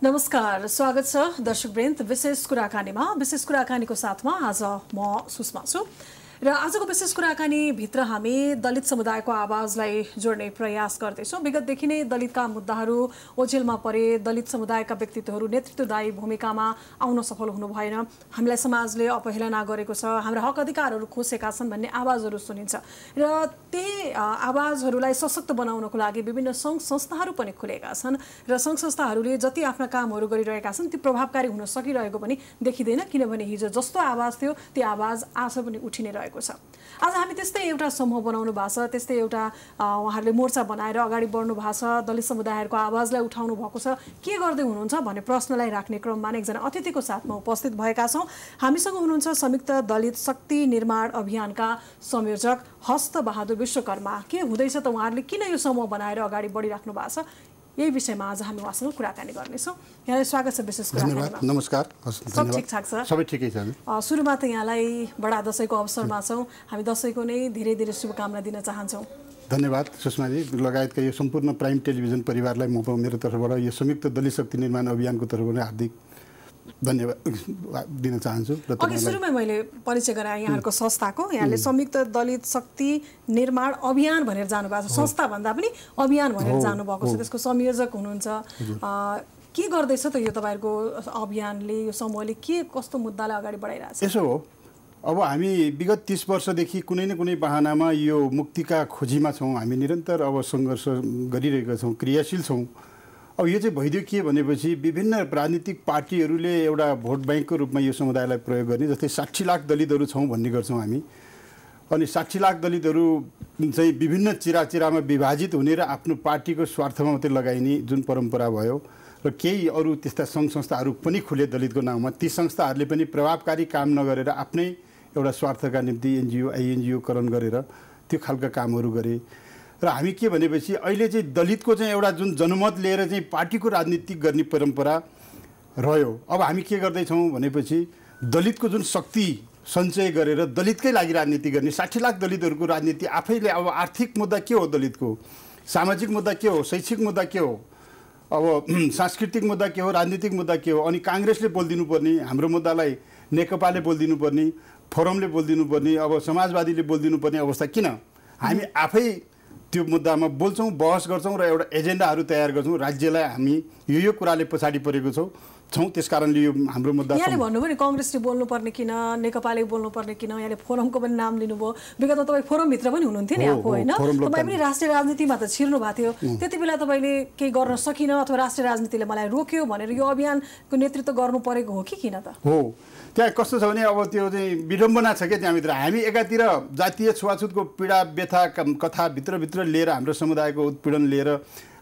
नमस्कार, स्वागत छ दर्शकवृन्द विशेष कुराकानीको साथमा आज म सुषमा छु र आजको विशेष कुराकानी भित्र हामी दलित समुदायको आवाजलाई जोड्ने प्रयास गर्दैछौँ। विगतदेखि नै दलितका मुद्दाहरू ओझेलमा परे, दलित समुदायका व्यक्तित्वहरू नेतृत्वदायी भूमिकामा आउन सफल हुनु भएन, हामीलाई समाजले अपहेलना गरेको छ, हाम्रा हक अधिकारहरू खोसेका छन् भन्ने आवाजहरू सुनिन्छ र त्यही आवाजहरूलाई सशक्त बनाउनको लागि विभिन्न सङ्घ संस्थाहरू पनि खुलेका छन् र सङ्घ संस्थाहरूले जति आफ्ना कामहरू गरिरहेका छन् ती प्रभावकारी हुन सकिरहेको पनि देखिँदैन, किनभने हिजो जस्तो आवाज थियो त्यो आवाज आज पनि उठिने रहेको छ। आज हामी त्यस्तै एउटा समूह बनाउनु भएको छ, त्यस्तै एउटा उहाँहरूले मोर्चा बनाएर अगाडि बढ्नु भएको छ, दलित समुदायहरूको आवाजलाई उठाउनु भएको छ। के गर्दै हुनुहुन्छ भन्ने प्रश्नलाई राख्ने क्रममा एकजना अतिथिको साथमा उपस्थित भएका छौँ। हामीसँग हुनुहुन्छ संयुक्त दलित शक्ति निर्माण अभियानका संयोजक हस्त बहादुर विश्वकर्मा। के हुँदैछ त, उहाँहरूले किन यो समूह बनाएर अगाडि बढिराख्नु भएको छ, यही विषयमा आज हामी उहाँसँग कुराकानी गर्नेछौँ। यहाँलाई स्वागत छ विशेष कुराकानीमा। नमस्कार। सब ठिकठाक छ? सबै ठिकै छ। सुरुमा त यहाँलाई बडा दशैंको अवसरमा छौँ, हामी दशैंको नै धेरै धेरै शुभकामना दिन चाहन्छौँ। धन्यवाद सुषमाजी लगायतका यो सम्पूर्ण प्राइम टेलिभिजन परिवारलाई म मेरो तर्फबाट यो संयुक्त दलित शक्ति निर्माण अभियानको तर्फबाट हार्दिक धन्यवाद दिन चाहन्छु। अघि सुरुमै मैले परिचय गराएँ यहाँहरूको संस्थाको, यहाँले संयुक्त दलित शक्ति निर्माण अभियान भनेर जानुभएको छ, संस्था भन्दा पनि अभियान भनेर जानुभएको छ, त्यसको संयोजक हुनुहुन्छ। के गर्दैछ त यो तपाईँहरूको अभियानले, यो समूहले के कस्तो मुद्दालाई अगाडि बढाइरहेछ? यसो हो, अब हामी विगत 30 वर्षदेखि कुनै न कुनै बहानामा यो मुक्तिका खोजीमा छौँ, हामी निरन्तर अब सङ्घर्ष गरिरहेका छौँ, क्रियाशील छौँ। अब यो चाहिँ भइदियो के भनेपछि विभिन्न राजनीतिक पार्टीहरूले एउटा भोट ब्याङ्कको रूपमा यो समुदायलाई प्रयोग गर्ने, जस्तै 60 लाख दलितहरू छौँ भन्ने गर्छौँ हामी। अनि 60 लाख दलितहरू चाहिँ विभिन्न चिराचिरामा विभाजित हुने र आफ्नो पार्टीको स्वार्थमा मात्रै लगाइने जुन परम्परा भयो र केही अरू त्यस्ता सङ्घ संस्थाहरू पनि खुले दलितको नाउँमा, ती संस्थाहरूले पनि प्रभावकारी काम नगरेर आफ्नै एउटा स्वार्थका निम्ति एनजिओ आइएनजिओकरण गरेर त्यो खालका कामहरू गरे। र हामी के भनेपछि अहिले चाहिँ दलितको चाहिँ एउटा जुन जनमत लिएर चाहिँ पार्टीको राजनीति गर्ने परम्परा रह्यो। अब हामी के गर्दैछौँ भनेपछि दलितको जुन शक्ति सञ्चय गरेर दलितकै लागि राजनीति गर्ने, 60 लाख दलितहरूको राजनीति आफैले। अब आर्थिक मुद्दा के हो दलितको, सामाजिक मुद्दा के हो, शैक्षिक मुद्दा के हो, अब सांस्कृतिक मुद्दा के हो, राजनीतिक मुद्दा के हो, अनि काङ्ग्रेसले बोलिदिनु पर्ने, हाम्रो मुद्दालाई नेकपाले बोलिदिनु पर्ने, फोरमले बोलिदिनु पर्ने, अब समाजवादीले बोलिदिनु पर्ने अवस्था किन? हामी आफै त्यो मुद्दामा बोल्छौँ, बहस गर्छौँ र एउटा एजेन्डाहरू तयार गर्छौँ। राज्यलाई हामी यो कुराले पछाडि परेको छौँ, त्यस कारणले यो हाम्रो मुद्दा। यहाँले भन्नुभयो नि काङ्ग्रेसले बोल्नुपर्ने किन, नेकपाले बोल्नुपर्ने किन, यहाँले फोरमको पनि नाम लिनुभयो। विगतमा तपाईँ फोरमभित्र पनि हुनुहुन्थ्यो नि आफू, होइन? तपाईँ पनि राष्ट्रिय राजनीतिमा त छिर्नु भएको थियो, त्यति बेला तपाईँले केही गर्न सकिनँ अथवा राष्ट्रिय राजनीतिले मलाई रोक्यो भनेर यो अभियानको नेतृत्व गर्नु परेको हो कि किन त? हो, त्यहाँ कस्तो छ भने अब त्यो चाहिँ विडम्बना छ क्या त्यहाँभित्र। हामी एकातिर जातीय छुवाछुतको पीडा व्यथा कथा भित्रभित्र लिएर, हाम्रो समुदायको उत्पीडन लिएर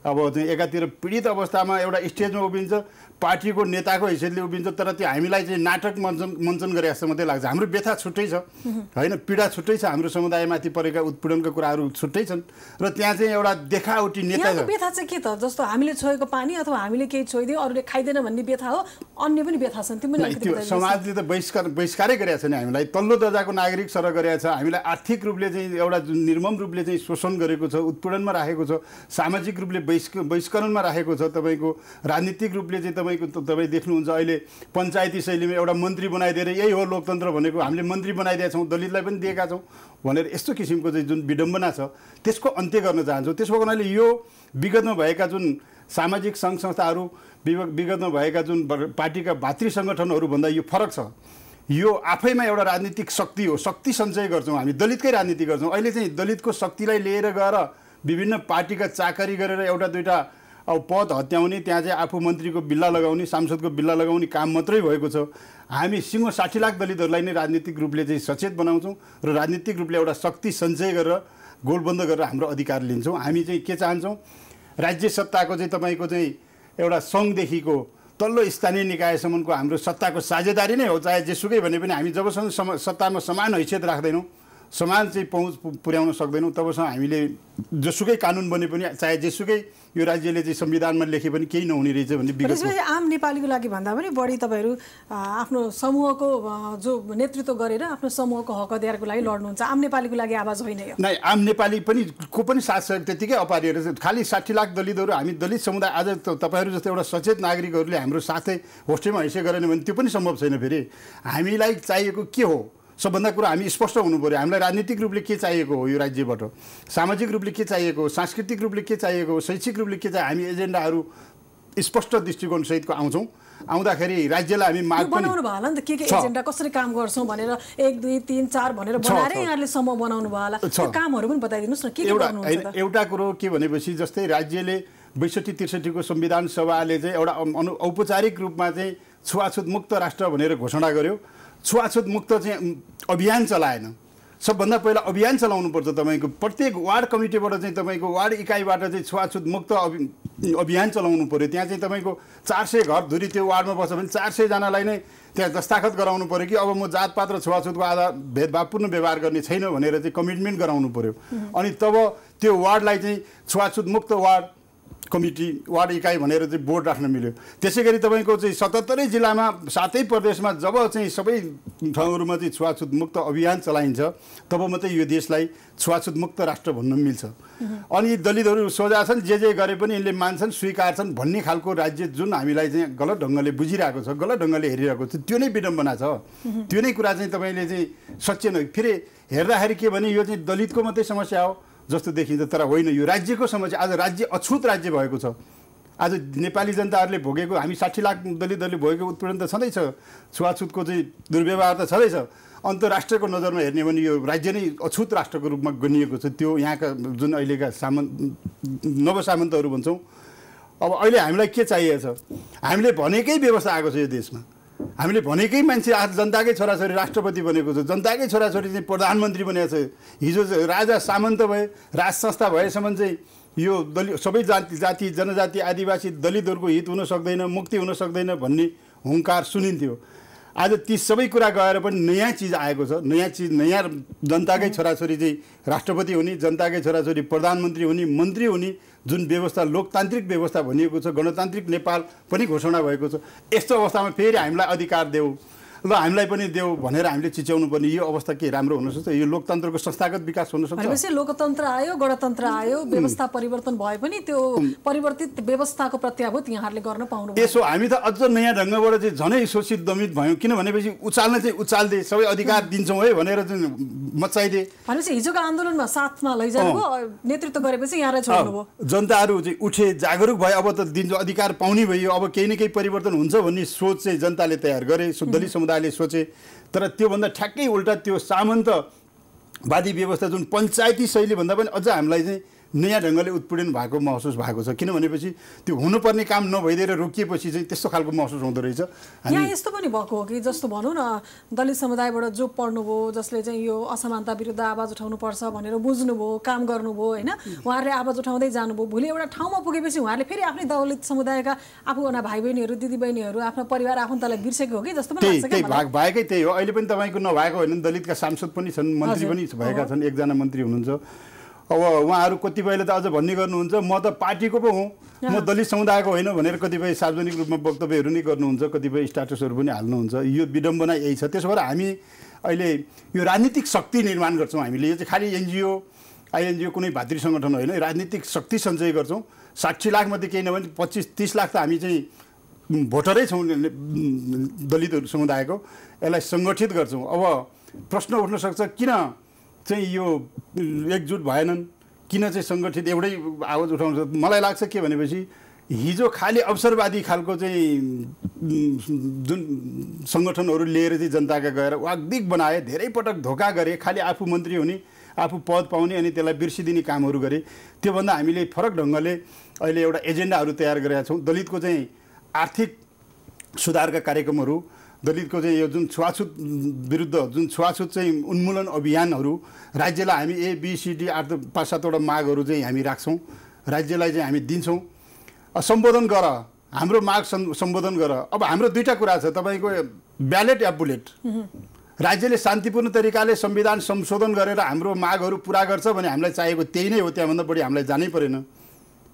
अब चाहिँ एकातिर पीडित अवस्थामा एउटा स्टेजमा उभिन्छ, पार्टीको नेताको हैसियतले उभिन्छ, तर त्यो हामीलाई चाहिँ नाटक मञ्चन गरे जस्तो मात्रै लाग्छ। हाम्रो व्यथा छुट्टै छ, होइन? पीडा छुट्टै छ, हाम्रो समुदायमाथि परेका उत्पीडनका कुराहरू छुट्टै छन् र त्यहाँ चाहिँ एउटा देखावटी नेता छ। व्यथा चाहिँ के त, जस्तो हामीले छोएको पानी अथवा हामीले केही छोइदियो अरूले खाइदैन भन्ने व्यथा हो, अन्य पनि व्यथा छन्? त्यो समाजले त बहिष्कारै गरेको छ नि हामीलाई, तल्लो दर्जाको नागरिक सरह गरेको छ, हामीलाई आर्थिक रूपले चाहिँ एउटा निर्मम रूपले चाहिँ शोषण गरेको छ, उत्पीडनमा राखेको छ, सामाजिक रूपले बहिष्करणमा राखेको छ। तपाईँको राजनीतिक रूपले चाहिँ तपाईँ देख्नुहुन्छ अहिले पञ्चायती शैलीमा एउटा मन्त्री बनाइदिएर यही हो लोकतन्त्र भनेको, हामीले मन्त्री बनाइदिएका छौँ, दलितलाई पनि दिएका छौँ भनेर यस्तो किसिमको चाहिँ जुन विडम्बना छ त्यसको अन्त्य गर्न चाहन्छौँ। त्यसको कारणले यो विगतमा भएका जुन सामाजिक सङ्घ संस्थाहरू, विगतमा भएका जुन पार्टीका भातृ सङ्गठनहरूभन्दा यो फरक छ। यो आफैमा एउटा राजनीतिक शक्ति हो, शक्ति सञ्चय गर्छौँ हामी, दलितकै राजनीति गर्छौँ। अहिले चाहिँ दलितको शक्तिलाई लिएर गएर विभिन्न पार्टीका चाकरी गरेर एउटा दुईवटा अब पद हत्याउने, त्यहाँ चाहिँ आफू मन्त्रीको बिल्ला लगाउने, सांसदको बिल्ला लगाउने काम मात्रै भएको छ। हामी 60 लाख दलितहरूलाई नै राजनीतिक रूपले चाहिँ सचेत बनाउँछौँ र राजनीतिक रूपले एउटा शक्ति सञ्चय गरेर गोलबन्द गरेर हाम्रो अधिकार लिन्छौँ। हामी चाहिँ के चाहन्छौँ, राज्य सत्ताको चाहिँ तपाईँको चाहिँ एउटा सङ्घदेखिको तल्लो स्थानीय निकायसम्मको हाम्रो सत्ताको साझेदारी नै हो, चाहे जेसुकै भने पनि हामी जबसम्म सत्तामा समान हैसियत राख्दैनौँ समान चाहिँ पहुँच पुर्याउन सक्दैनौँ तबसम्म हामीले जसुकै कानुन बने पनि चाहे जेसुकै यो राज्यले चाहिँ संविधानमा लेखे पनि केही नहुने रहेछ भन्ने विगत आम नेपालीको लागि भन्दा पनि बढी तपाईँहरू आफ्नो समूहको जो नेतृत्व गरेर आफ्नो समूहको हक अधिकारको लागि लड्नुहुन्छ, आम नेपालीको लागि आवाज होइन यो? नै, आम नेपाली पनि को पनि साथ सहयोग त्यतिकै अपारिएर खालि 60 लाख दलितहरू हामी दलित समुदाय आज तपाईँहरू जस्तो एउटा सचेत नागरिकहरूले हाम्रो साथै होस्टेलमा हैसियत गरेन भने त्यो पनि सम्भव छैन। फेरि हामीलाई चाहिएको के हो सबभन्दा कुरा हामी स्पष्ट हुनु पर्यो। हामीलाई राजनीतिक रूपले के चाहिएको हो यो राज्यबाट, सामाजिक रूपले के चाहिएको हो, सांस्कृतिक रूपले के चाहिएको हो, शैक्षिक रूपले के चाहियो, हामी एजेन्डाहरू स्पष्ट दृष्टिकोण सहितको आउँछौँ। आउँदाखेरि राज्यलाई हामी माग बनाउनु भयो होला नि त, के एजेन्डा कसरी काम गर्छौँ भनेर 1 2 3 4 भनेर बनाएर यहाँले समूह बनाउनु भयो होला, त्यो कामहरू पनि बताइदिनुहोस् न के गर्नुहुन्छ त? एउटा कुरो के भनेपछि जस्तै राज्यले 62-63 को संविधान सभाले चाहिँ एउटा औपचारिक रूपमा चाहिँ छुवाछुत मुक्त राष्ट्र भनेर घोषणा गर्यो। छुवाछुत मुक्त चाहिँ अभियान चलाएन। सबभन्दा पहिला अभियान चलाउनुपर्छ। तपाईँको प्रत्येक वार्ड कमिटीबाट चाहिँ तपाईँको वार्ड इकाइबाट चाहिँ छुवाछुत मुक्त अभियान चलाउनु पर्यो। त्यहाँ चाहिँ तपाईँको 400 घरधुरी त्यो वार्डमा बस्छ भने 400 जनालाई नै त्यहाँ दस्ताखत गराउनु पर्यो कि अब म जातपात र छुवाछुतको आधार भेदभावपूर्ण व्यवहार गर्ने छैन भनेर चाहिँ कमिटमेन्ट गराउनु पर्यो। अनि तब त्यो वार्डलाई चाहिँ छुवाछुत मुक्त वार्ड कमिटी वार्ड इकाइ भनेर चाहिँ बोर्ड राख्न मिल्यो। त्यसै गरी तपाईँको चाहिँ 77 जिल्लामा 7 प्रदेशमा जब चाहिँ सबै ठाउँहरूमा चाहिँ छुवाछुत मुक्त अभियान चलाइन्छ तब मात्रै यो देशलाई छुवाछुत मुक्त राष्ट्र भन्न मिल्छ। अनि दलितहरू सोझा छन्, जे गरे पनि यिनले मान्छन् स्वीकार्छन् भन्ने खालको राज्य जुन हामीलाई चाहिँ गलत ढङ्गले बुझिरहेको छ, गलत ढङ्गले हेरिरहेको छ, त्यो नै विडम्बना छ। त्यो नै कुरा चाहिँ तपाईँले चाहिँ सचेत फेरि हेर्दाखेरि के भने यो चाहिँ दलितको मात्रै समस्या हो जस्तो देखिन्छ, तर होइन, यो राज्यको समस्या। आज राज्य अछुत राज्य भएको छ। आज नेपाली जनताहरूले भोगेको, हामी 60 लाख दलितहरूले भोगेको उत्पीडन त छँदैछ, छुवाछुतको चाहिँ दुर्व्यवहार त छँदैछ। अन्तर्राष्ट्रको नजरमा हेर्ने भने यो राज्य नै अछुत राष्ट्रको रूपमा गनिएको छ। त्यो यहाँका जुन अहिलेका नवसामन्तहरू भन्छौँ। अब अहिले हामीलाई के चाहिएको छ? हामीले भनेकै व्यवस्था आएको छ यो देशमा, हामीले भनेकै मान्छे आज जनताकै छोराछोरी राष्ट्रपति बनेको छ, जनताकै छोराछोरी चाहिँ प्रधानमन्त्री बनेको छ। हिजो राजा सामन्त भए, राज संस्था भएसम्म चाहिँ यो दलित सबै जाति जनजाति आदिवासी दलितहरूको हित हुन सक्दैन, मुक्ति हुन सक्दैन भन्ने हुङ्कार सुनिन्थ्यो। आज ती सबै कुरा गएर पनि नयाँ चिज आएको छ। नयाँ चिज, नयाँ जनताकै छोराछोरी चाहिँ राष्ट्रपति हुने, जनताकै छोराछोरी प्रधानमन्त्री हुने, मन्त्री हुने, जुन व्यवस्था लोकतान्त्रिक व्यवस्था भनिएको छ, गणतान्त्रिक नेपाल पनि घोषणा भएको छ। यस्तो अवस्थामा फेरि हामीलाई अधिकार देऊ, ल हामीलाई पनि देऊ भनेर हामीले चिच्याउनु पर्ने यो अवस्था के राम्रो हुन सक्छ? यो लोकतन्त्रको संस्थागत विकास हुन सक्छ? भनेपछि लोकतन्त्र आयो, गणतन्त्र आयो, व्यवस्था परिवर्तन भए पनि त्यो परिवर्तित व्यवस्थाको प्रत्याभूत यहाँहरूले गर्न पाउनु भयो। यसो हामी त अझ नयाँ ढङ्गबाट चाहिँ झनै शोषित दमित भयौँ। किन भनेपछि उचाल्न चाहिँ उचाल्दे, सबै अधिकार दिन्छौँ है भनेर चाहिँ मचाइदिए। भनेपछि हिजोको आन्दोलनमा साथमा लैजानुभयो, नेतृत्व गरेपछि यहाँलाई छोड्नुभयो। जनताहरू चाहिँ उठे, जागरुक भए, अब त दिन्छ अधिकार पाउने भयो, अब केही न केही परिवर्तन हुन्छ भन्ने सोच चाहिँ जनताले तयार गरे, दलित समुदायले सोचे। तर त्योभन्दा ठ्याक्कै उल्टा त्यो सामन्तवादी व्यवस्था जुन पञ्चायती शैली भन्दा पनि अझ हामीलाई चाहिँ नयाँ ढङ्गले उत्पीडन भएको महसुस भएको छ। किन भनेपछि त्यो हुनुपर्ने काम नभइदिएर रोकिएपछि चाहिँ त्यस्तो खालको महसुस हुँदो रहेछ। यहाँ यस्तो पनि भएको हो कि जस्तो भनौँ न, दलित समुदायबाट जो पढ्नुभयो, जसले चाहिँ यो असमानता विरुद्ध आवाज उठाउनुपर्छ भनेर बुझ्नुभयो, काम गर्नुभयो होइन, उहाँहरूले आवाज उठाउँदै जानुभयो। भोलि एउटा ठाउँमा पुगेपछि उहाँहरूले फेरि आफ्नै दलित समुदायका आफूभन्दा भाइ बहिनीहरू, दिदीबहिनीहरू, आफ्नो परिवार आफन्तलाई बिर्सेको हो कि जस्तो पनि लाग्छ। त्यही भाग भएकै त्यही हो। अहिले पनि तपाईँको नभएको होइन, दलितका सांसद पनि छन्, मन्त्री पनि भएका छन्, एकजना मन्त्री हुनुहुन्छ। अब उहाँहरू कतिपयले त अझ भन्ने गर्नुहुन्छ म त पार्टीको पो हुँ, म दलित समुदायको होइन भनेर कतिपय सार्वजनिक रूपमा वक्तव्यहरू नै गर्नुहुन्छ, कतिपय स्ट्याटसहरू पनि हाल्नुहुन्छ। यो विडम्बना यही छ। त्यसो भएर हामी अहिले यो राजनीतिक शक्ति निर्माण गर्छौँ। हामीले यो चाहिँ खालि एनजिओ आइएनजिओ कुनै भातृ सङ्गठन होइन, राजनीतिक शक्ति सञ्चय गर्छौँ। 60 लाखमध्ये केही नभने 25-30 लाख त हामी चाहिँ भोटरै छौँ दलित समुदायको। यसलाई सङ्गठित गर्छौँ। अब प्रश्न उठ्न सक्छ किन चाहिँ यो एकजुट भएनन्, किन चाहिँ सङ्गठित एउटै आवाज उठाउनु सक्छ? मलाई लाग्छ के भनेपछि हिजो खालि अवसरवादी खालको चाहिँ जुन सङ्गठनहरू लिएर चाहिँ जनताका गएर वाग्दिग बनाए, धेरै पटक धोका गरे, खालि आफू मन्त्री हुने, आफू पद पाउने अनि त्यसलाई बिर्सिदिने कामहरू गरे। त्योभन्दा हामीले फरक ढङ्गले अहिले एउटा एजेन्डाहरू तयार गरेका छौँ। दलितको चाहिँ आर्थिक सुधारका कार्यक्रमहरू, दलितको चाहिँ यो जुन छुवाछुत विरुद्ध जुन छुवाछुत चाहिँ उन्मूलन अभियानहरू, राज्यलाई हामी ABCD 5-7वटा मागहरू चाहिँ हामी राख्छौँ, राज्यलाई चाहिँ हामी दिन्छौँ। सम्बोधन गर, हाम्रो माग सम्बोधन गर। अब हाम्रो दुईवटा कुरा छ, तपाईँको ब्यालेट या बुलेट। राज्यले शान्तिपूर्ण तरिकाले संविधान संशोधन गरेर हाम्रो मागहरू पुरा गर्छ भने हामीलाई चाहिएको त्यही नै हो, त्यहाँभन्दा बढी हामीलाई जानै परेन।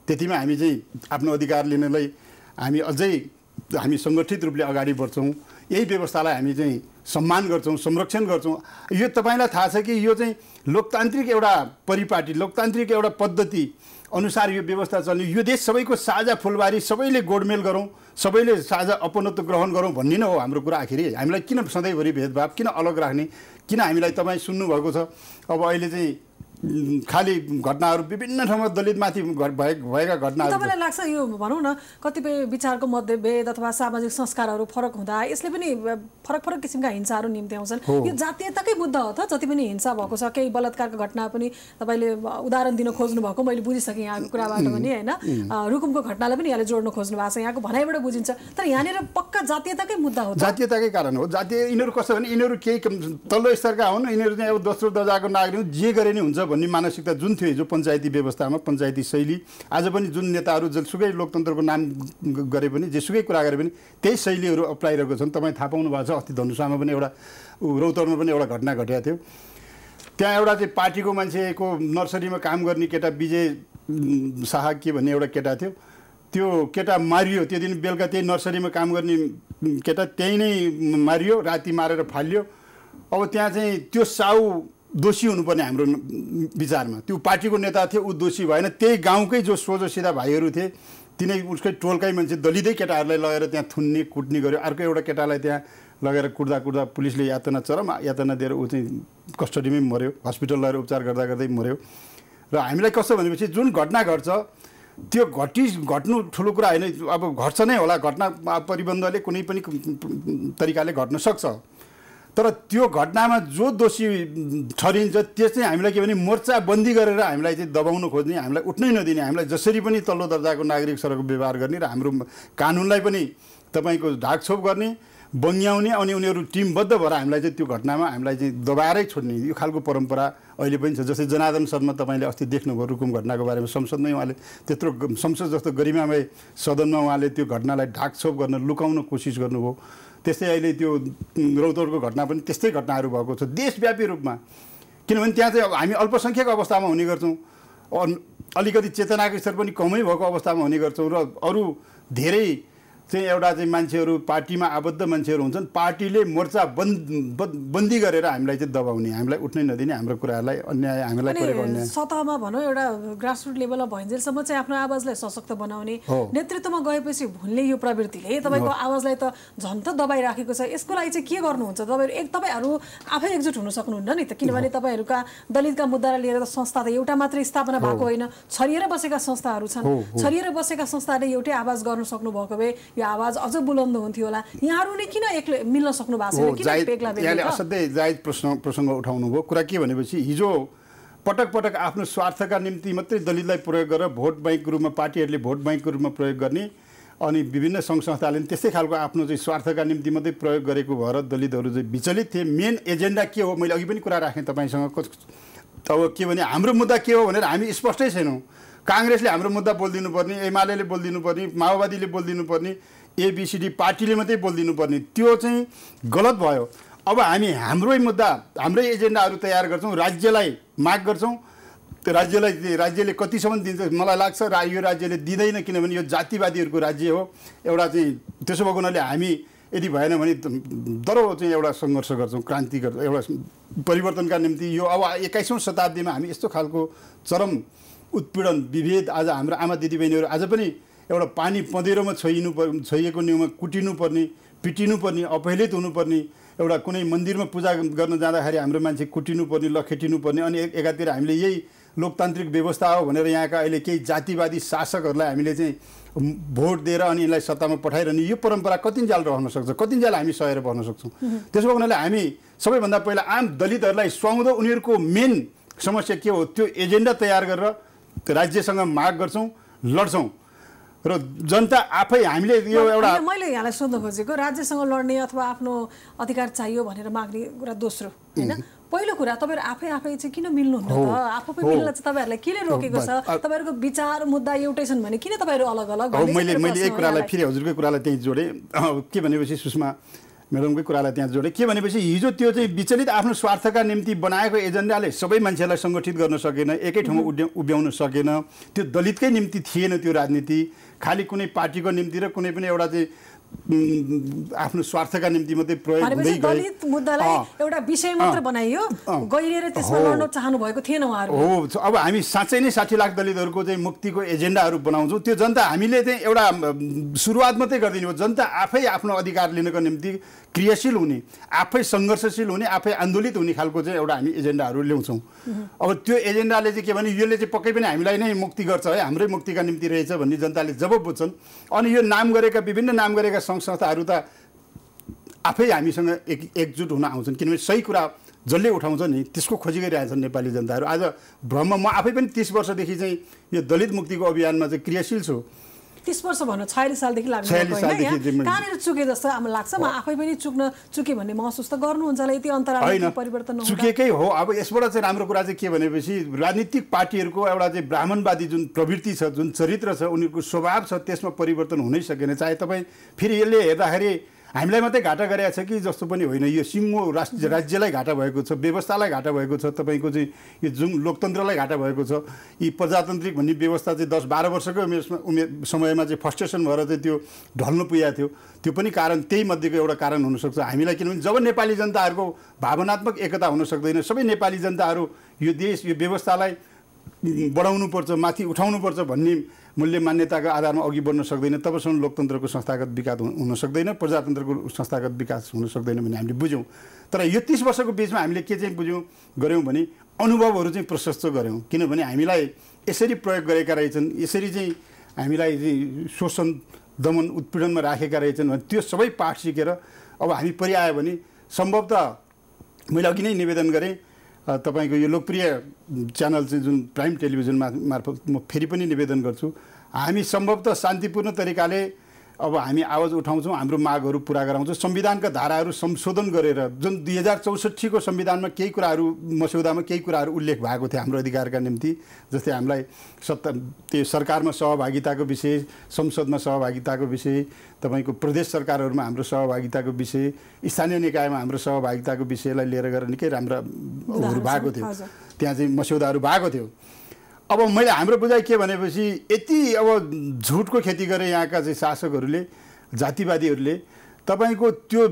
त्यतिमा हामी चाहिँ आफ्नो अधिकार लिनलाई हामी सङ्गठित रूपले अगाडि बढ्छौँ। यही व्यवस्थालाई हामी चाहिँ सम्मान गर्छौँ, संरक्षण गर्छौँ। यो तपाईँलाई थाहा छ कि यो चाहिँ लोकतान्त्रिक एउटा परिपाटी, लोकतान्त्रिक एउटा पद्धति अनुसार यो व्यवस्था चल्ने। यो देश सबैको साझा फुलबारी, सबैले गोडमेल गरौँ, सबैले साझा अपनत्व ग्रहण गरौँ भन्ने नै हो हाम्रो कुरा। आखिरी हामीलाई किन सधैँभरि भेदभाव, किन अलग राख्ने, किन हामीलाई तपाईँ सुन्नुभएको छ अब अहिले चाहिँ खाली घटनाहरू विभिन्न ठाउँमा दलितमाथि भएका घटनाहरू। तपाईँलाई लाग्छ यो भनौँ न कतिपय विचारको मतभेद अथवा सामाजिक संस्कारहरू फरक हुँदा यसले पनि फरक फरक किसिमका हिंसाहरू निम्त्याउँछन्? यो जातीयताकै मुद्दा हो त? जति पनि हिंसा भएको छ, केही बलात्कारको घटना पनि तपाईँले उदाहरण दिन खोज्नु भएको मैले बुझिसकेँ यहाँको कुराबाट पनि, होइन? रुकुमको घटनालाई पनि यहाँले जोड्न खोज्नु भएको छ, यहाँको भनाइबाट बुझिन्छ। तर यहाँनिर पक्का जातीयताकै मुद्दा हो। जातीयताकै कारण हो। यिनीहरू कस्तो भने यिनीहरू केही तल्लो स्तरका हुन्, यिनीहरू चाहिँ अब दोस्रो दर्जाको नागरिक जे गरे नि हुन्छ भन्ने मानसिकता जुन थियो जो पञ्चायती व्यवस्थामा, पञ्चायती शैली। आज पनि जुन नेताहरू जसुकै लोकतन्त्रको नाम गरे पनि, जेसुकै कुरा गरे पनि त्यही शैलीहरू अप्नाइरहेको छन्। तपाईँ थाहा पाउनु भएको छ अस्ति धनुषामा पनि एउटा रौतरमा पनि एउटा घटना घटेको थियो। त्यहाँ एउटा चाहिँ पार्टीको मान्छेको नर्सरीमा काम गर्ने केटा विजय शाह के भन्ने एउटा केटा थियो। त्यो केटा मारियो। त्यो दिन बेलुका त्यही नर्सरीमा काम गर्ने केटा त्यहीँ नै मारियो, राति मारेर फालियो। अब त्यहाँ चाहिँ त्यो साउ दोषी हुनुपर्ने हाम्रो विचारमा। त्यो पार्टीको नेता थियो, ऊ दोषी भएन। त्यही गाउँकै जो सोझो सिधा भाइहरू थिए तिनै उसकै टोलकै मान्छे दलितै केटाहरूलाई लगेर त्यहाँ थुन्ने कुट्ने गर्यो। अर्को एउटा केटालाई त्यहाँ लगेर कुट्दा पुलिसले चरम यातना दिएर ऊ चाहिँ कस्टडीमै मऱ्यो, हस्पिटल लगेर उपचार गर्दै मऱ्यो। र हामीलाई कस्तो भनेपछि जुन घटना घट्छ त्यो घट्नु ठुलो कुरा होइन। अब घट्छ नै होला, घटना परिबन्धले कुनै पनि तरिकाले घट्न सक्छ। तर त्यो घटनामा जो दोषी ठहरिन्छ त्यो चाहिँ हामीलाई के भने मोर्चाबन्दी गरेर हामीलाई चाहिँ दबाउन खोज्ने, हामीलाई उठ्नै नदिने, हामीलाई जसरी पनि तल्लो दर्जाको नागरिक सरको व्यवहार गर्ने र हाम्रो कानुनलाई पनि तपाईँको ढाकछोप गर्ने, बङ्ग्याउने, अनि उनीहरू टिमबद्ध भएर हामीलाई चाहिँ त्यो घटनामा हामीलाई चाहिँ दबाएरै छोड्ने यो खालको परम्परा अहिले पनि छ। जस्तै जनार्दन शर्मा तपाईँले अस्ति देख्नुभयो रुकुम घटनाको बारेमा, संसदमै उहाँले त्यत्रो संसद जस्तो गरिमामय सदनमा उहाँले त्यो घटनालाई ढाकछोप गर्न, लुकाउन कोसिस गर्नुभयो। त्यस्तै अहिले त्यो रौतहटको घटना पनि त्यस्तै घटनाहरू भएको छ देशव्यापी रूपमा। किनभने त्यहाँ चाहिँ हामी अल्पसङ्ख्यक अवस्थामा हुने गर्छौँ, अलिकति चेतनाको स्तर पनि कमै भएको अवस्थामा हुने गर्छौँ, र अरू धेरै चाहिँ एउटा चाहिँ मान्छेहरू पार्टीमा आबद्ध मान्छेहरू हुन्छन्। पार्टीले मोर्चा बन्दी गरेर हामीलाई चाहिँ दबाउने, हामीलाई उठ्नै नदिने, हाम्रो कुराहरूलाई अन्याय हामीलाई परेको अन्याय सतहमा भनौँ एउटा ग्रासरुट लेभलमा भइन्जेलसम्म चाहिँ आफ्नो आवाजलाई सशक्त बनाउने, नेतृत्वमा गएपछि भुल्ने यो प्रवृत्तिले तपाईँको आवाजलाई त झन् त दबाइराखेको छ। यसको लागि चाहिँ के गर्नुहुन्छ तपाईँहरू आफै एकजुट हुन सक्नुहुन्न नि त? किनभने तपाईँहरूका दलितका मुद्दालाई लिएर त संस्था त एउटा मात्रै स्थापना भएको होइन, छरिएर बसेका संस्थाहरू छन्। छरिएर बसेका संस्थाले एउटै आवाज गर्न सक्नु भएको भए यो आवाज अझ बुलन्द हुन्थ्यो होला। यहाँहरूले किन एक्लै मिल्न सक्नु भएको छैन? यहाँले असाध्यै जायज प्रसङ्ग उठाउनु भयो। कुरा के भनेपछि हिजो पटक आफ्नो स्वार्थका निम्ति मात्रै दलितलाई प्रयोग गरेर भोट ब्याङ्कको रूपमा पार्टीहरूले भोट ब्याङ्कको रूपमा प्रयोग गर्ने, अनि विभिन्न सङ्घ संस्थाले त्यस्तै खालको आफ्नो चाहिँ स्वार्थका निम्ति मात्रै प्रयोग गरेको भएर दलितहरू चाहिँ विचलित थिए। मेन एजेन्डा के हो मैले अघि पनि कुरा राखेँ तपाईँसँग। अब के भने हाम्रो मुद्दा के हो भनेर हामी स्पष्टै छैनौँ। काङ्ग्रेसले हाम्रो मुद्दा बोलिदिनु पर्ने, एमाले बोलिदिनु पर्ने, माओवादीले बोलिदिनु पर्ने, एबीसीडी पार्टीले मात्रै बोलिदिनु पर्ने, त्यो चाहिँ गलत भयो। अब हामी हाम्रै मुद्दा, हाम्रै एजेन्डाहरू तयार गर्छौँ, राज्यलाई माग गर्छौँ। त्यो राज्यले कतिसम्म दिन्छ मलाई लाग्छ यो राज्यले दिँदैन, किनभने यो जातिवादीहरूको राज्य हो। एउटा चाहिँ त्यसो भएको हुनाले हामी यदि भएन भने दरो चाहिँ एउटा सङ्घर्ष गर्छौँ, क्रान्ति गर्छौँ, एउटा परिवर्तनका निम्ति। यो अब 21औं शताब्दीमा हामी यस्तो खालको चरम उत्पीडन, विभेद, आज हाम्रो आमा दिदीबहिनीहरू आज पनि एउटा पानी पँधेरोमा छोइएको न्युमा कुटिनुपर्ने, पिटिनुपर्ने, अपहेलित हुनुपर्ने, एउटा कुनै मन्दिरमा पूजा गर्न जाँदाखेरि हाम्रो मान्छे कुटिनुपर्ने, लखेटिनुपर्ने, अनि एकातिर हामीले यही लोकतान्त्रिक व्यवस्था हो भनेर यहाँका अहिले केही जातिवादी शासकहरूलाई हामीले चाहिँ भोट दिएर अनि यसलाई सत्तामा पठाइरहने यो परम्परा कतिन्जेल रहन सक्छ, कतिन्जेल हामी सहेर बस्न सक्छौँ? त्यसो हुनाले हामी सबैभन्दा पहिला आम दलितहरूलाई सुहाउँदो उनीहरूको मेन समस्या के हो त्यो एजेन्डा तयार गरेर राज्यसँग माग गर्छौँ, लड्छौँ, र जनता आफै हामीले यो एउटा मैले यहाँलाई सोध्न खोजेको राज्यसँग लड्ने अथवा आफ्नो अधिकार चाहियो भनेर माग्ने कुरा दोस्रो होइन। पहिलो कुरा तपाईँहरू आफै चाहिँ किन मिल्नुहुन्न त? आफै मिल्न चाहिँ तपाईँहरूलाई केले रोकेको छ? तपाईँहरूको विचार मुद्दा एउटै छन् भने किन तपाईँहरू अलग अलग? मैले यही कुरालाई फेरि हजुरकै कुरालाई त्यही जोडेँ। के भनेपछि सुषमा म्याडमकै कुरालाई त्यहाँ जोडेँ के भनेपछि हिजो त्यो चाहिँ विचलित आफ्नो स्वार्थका निम्ति बनाएको एजेन्डाले सबै मान्छेलाई सङ्गठित गर्न सकेन, एकै ठाउँमा उभ्याउन सकेन। त्यो दलितकै निम्ति थिएन त्यो राजनीति, खालि कुनै पार्टीको निम्ति र कुनै पनि एउटा चाहिँ आफ्नो स्वार्थका निम्ति मात्रै प्रयोग हुँदै गयो। दलित मुद्दालाई एउटा विषय मात्र बनाइयो, गहिरिएर त्यसमा लड्न चाहनु भएको थिएन उहाँहरू। हो, अब हामी साँच्चै नै 60 लाख दलितहरूको चाहिँ मुक्तिको एजेन्डाहरू बनाउँछौँ। त्यो जनता हामीले चाहिँ एउटा सुरुवात मात्रै गरिदिनु हो। जनता आफै आफ्नो अधिकार लिनको निम्ति क्रियाशील हुने, आफै सङ्घर्षशील हुने, आफै आन्दोलित हुने खालको चाहिँ एउटा हामी एजेन्डाहरू ल्याउँछौँ। अब त्यो एजेन्डाले चाहिँ के भने यसले चाहिँ पक्कै पनि हामीलाई नै मुक्ति गर्छ है, हाम्रै मुक्तिका निम्ति रहेछ भन्ने जनताले जब बुझ्छन् अनि यो नाम गरेका विभिन्न नाम गरेका सङ्घ संस्थाहरू त आफै हामीसँग एकजुट हुन आउँछन्। किनभने सही कुरा जसले उठाउँछ नि त्यसको खोजी गरिरहेछन् नेपाली जनताहरू। आज भ्रममा म आफै पनि 30 वर्षदेखि चाहिँ यो दलित मुक्तिको अभियानमा चाहिँ क्रियाशील छु। 30 वर्ष भन्नु 46 सालदेखि लाग्नु भएको हैन, कहाँनिर चुके जस्तो मलाई लाग्छ। म आफै पनि चुके भन्ने महसुस त गर्नुहुन्छ होला यति अन्तरालमा परिवर्तन नहुँदा। चुकेकै हो। अब यसबाट चाहिँ राम्रो कुरा चाहिँ के भनेपछि राजनीतिक पार्टीहरूको एउटा चाहिँ ब्राह्मणवादी जुन प्रवृत्ति छ, जुन चरित्र छ, उनीहरूको स्वभाव छ, त्यसमा परिवर्तन हुनै सकेन। चाहे तपाईँ फेरि यसले हेर्दाखेरि हामीलाई मात्रै घाटा गरेको छ कि जस्तो पनि होइन। यो सिङ्गो राज्यलाई घाटा भएको छ, व्यवस्थालाई घाटा भएको छ, तपाईँको चाहिँ यो जुन लोकतन्त्रलाई घाटा भएको छ। यी प्रजातान्त्रिक भन्ने व्यवस्था चाहिँ 10-12 वर्षको समयमा चाहिँ फ्रस्ट्रेसन भएर चाहिँ त्यो ढल्न पुगेको थियो। त्यो पनि कारण त्यही मध्येको एउटा कारण हुनसक्छ हामीलाई। किनभने जब नेपाली जनताहरूको भावनात्मक एकता हुन सक्दैन, सबै नेपाली जनताहरू यो देश यो व्यवस्थालाई बढाउनुपर्छ, माथि उठाउनुपर्छ भन्ने मूल्य मान्यताको आधारमा अघि बढ्न सक्दैन, तबसम्म लोकतन्त्रको संस्थागत विकास हुन सक्दैन, प्रजातन्त्रको संस्थागत विकास हुन सक्दैन भन्ने हामीले बुझ्यौँ। तर यो 30 वर्षको बिचमा हामीले के चाहिँ गऱ्यौँ भने अनुभवहरू चाहिँ प्रशस्त गऱ्यौँ। किनभने हामीलाई यसरी प्रयोग गरेका रहेछन्, यसरी चाहिँ हामीलाई शोषण दमन उत्पीडनमा राखेका रहेछन् भने त्यो सबै पाठ सिकेर अब हामी परिआयो भने सम्भवतः मैले अघि नै निवेदन गरेँ तपाईको यो लोकप्रिय च्यानल चाहिँ जुन प्राइम टेलिभिजन मार्फत म फेरि पनि निवेदन गर्छु, हामी सम्भवतः शान्तिपूर्ण तरिकाले अब हामी आवाज उठाउँछौँ, हाम्रो मागहरू पुरा गराउँछौँ। संविधानका धाराहरू संशोधन गरेर जुन 2064 को संविधानमा केही कुराहरू मस्यौदामा केही कुराहरू उल्लेख भएको थियो हाम्रो अधिकारका निम्ति, जस्तै हामीलाई त्यो सरकारमा सहभागिताको विषय, संसदमा सहभागिताको विषय, तपाईको प्रदेश सरकारहरूमा हाम्रो सहभागिताको विषय, स्थानीय निकायमा हाम्रो सहभागिताको विषयलाई लिएर गएर निकै राम्राहरू भएको थियो, त्यहाँ चाहिँ मस्यौदाहरू भएको थियो। अब मैले हाम्रो बुझाइ के भनेपछि यति अब झुटको खेती गरे यहाँका चाहिँ शासकहरूले, जातिवादीहरूले। तपाईको त्यो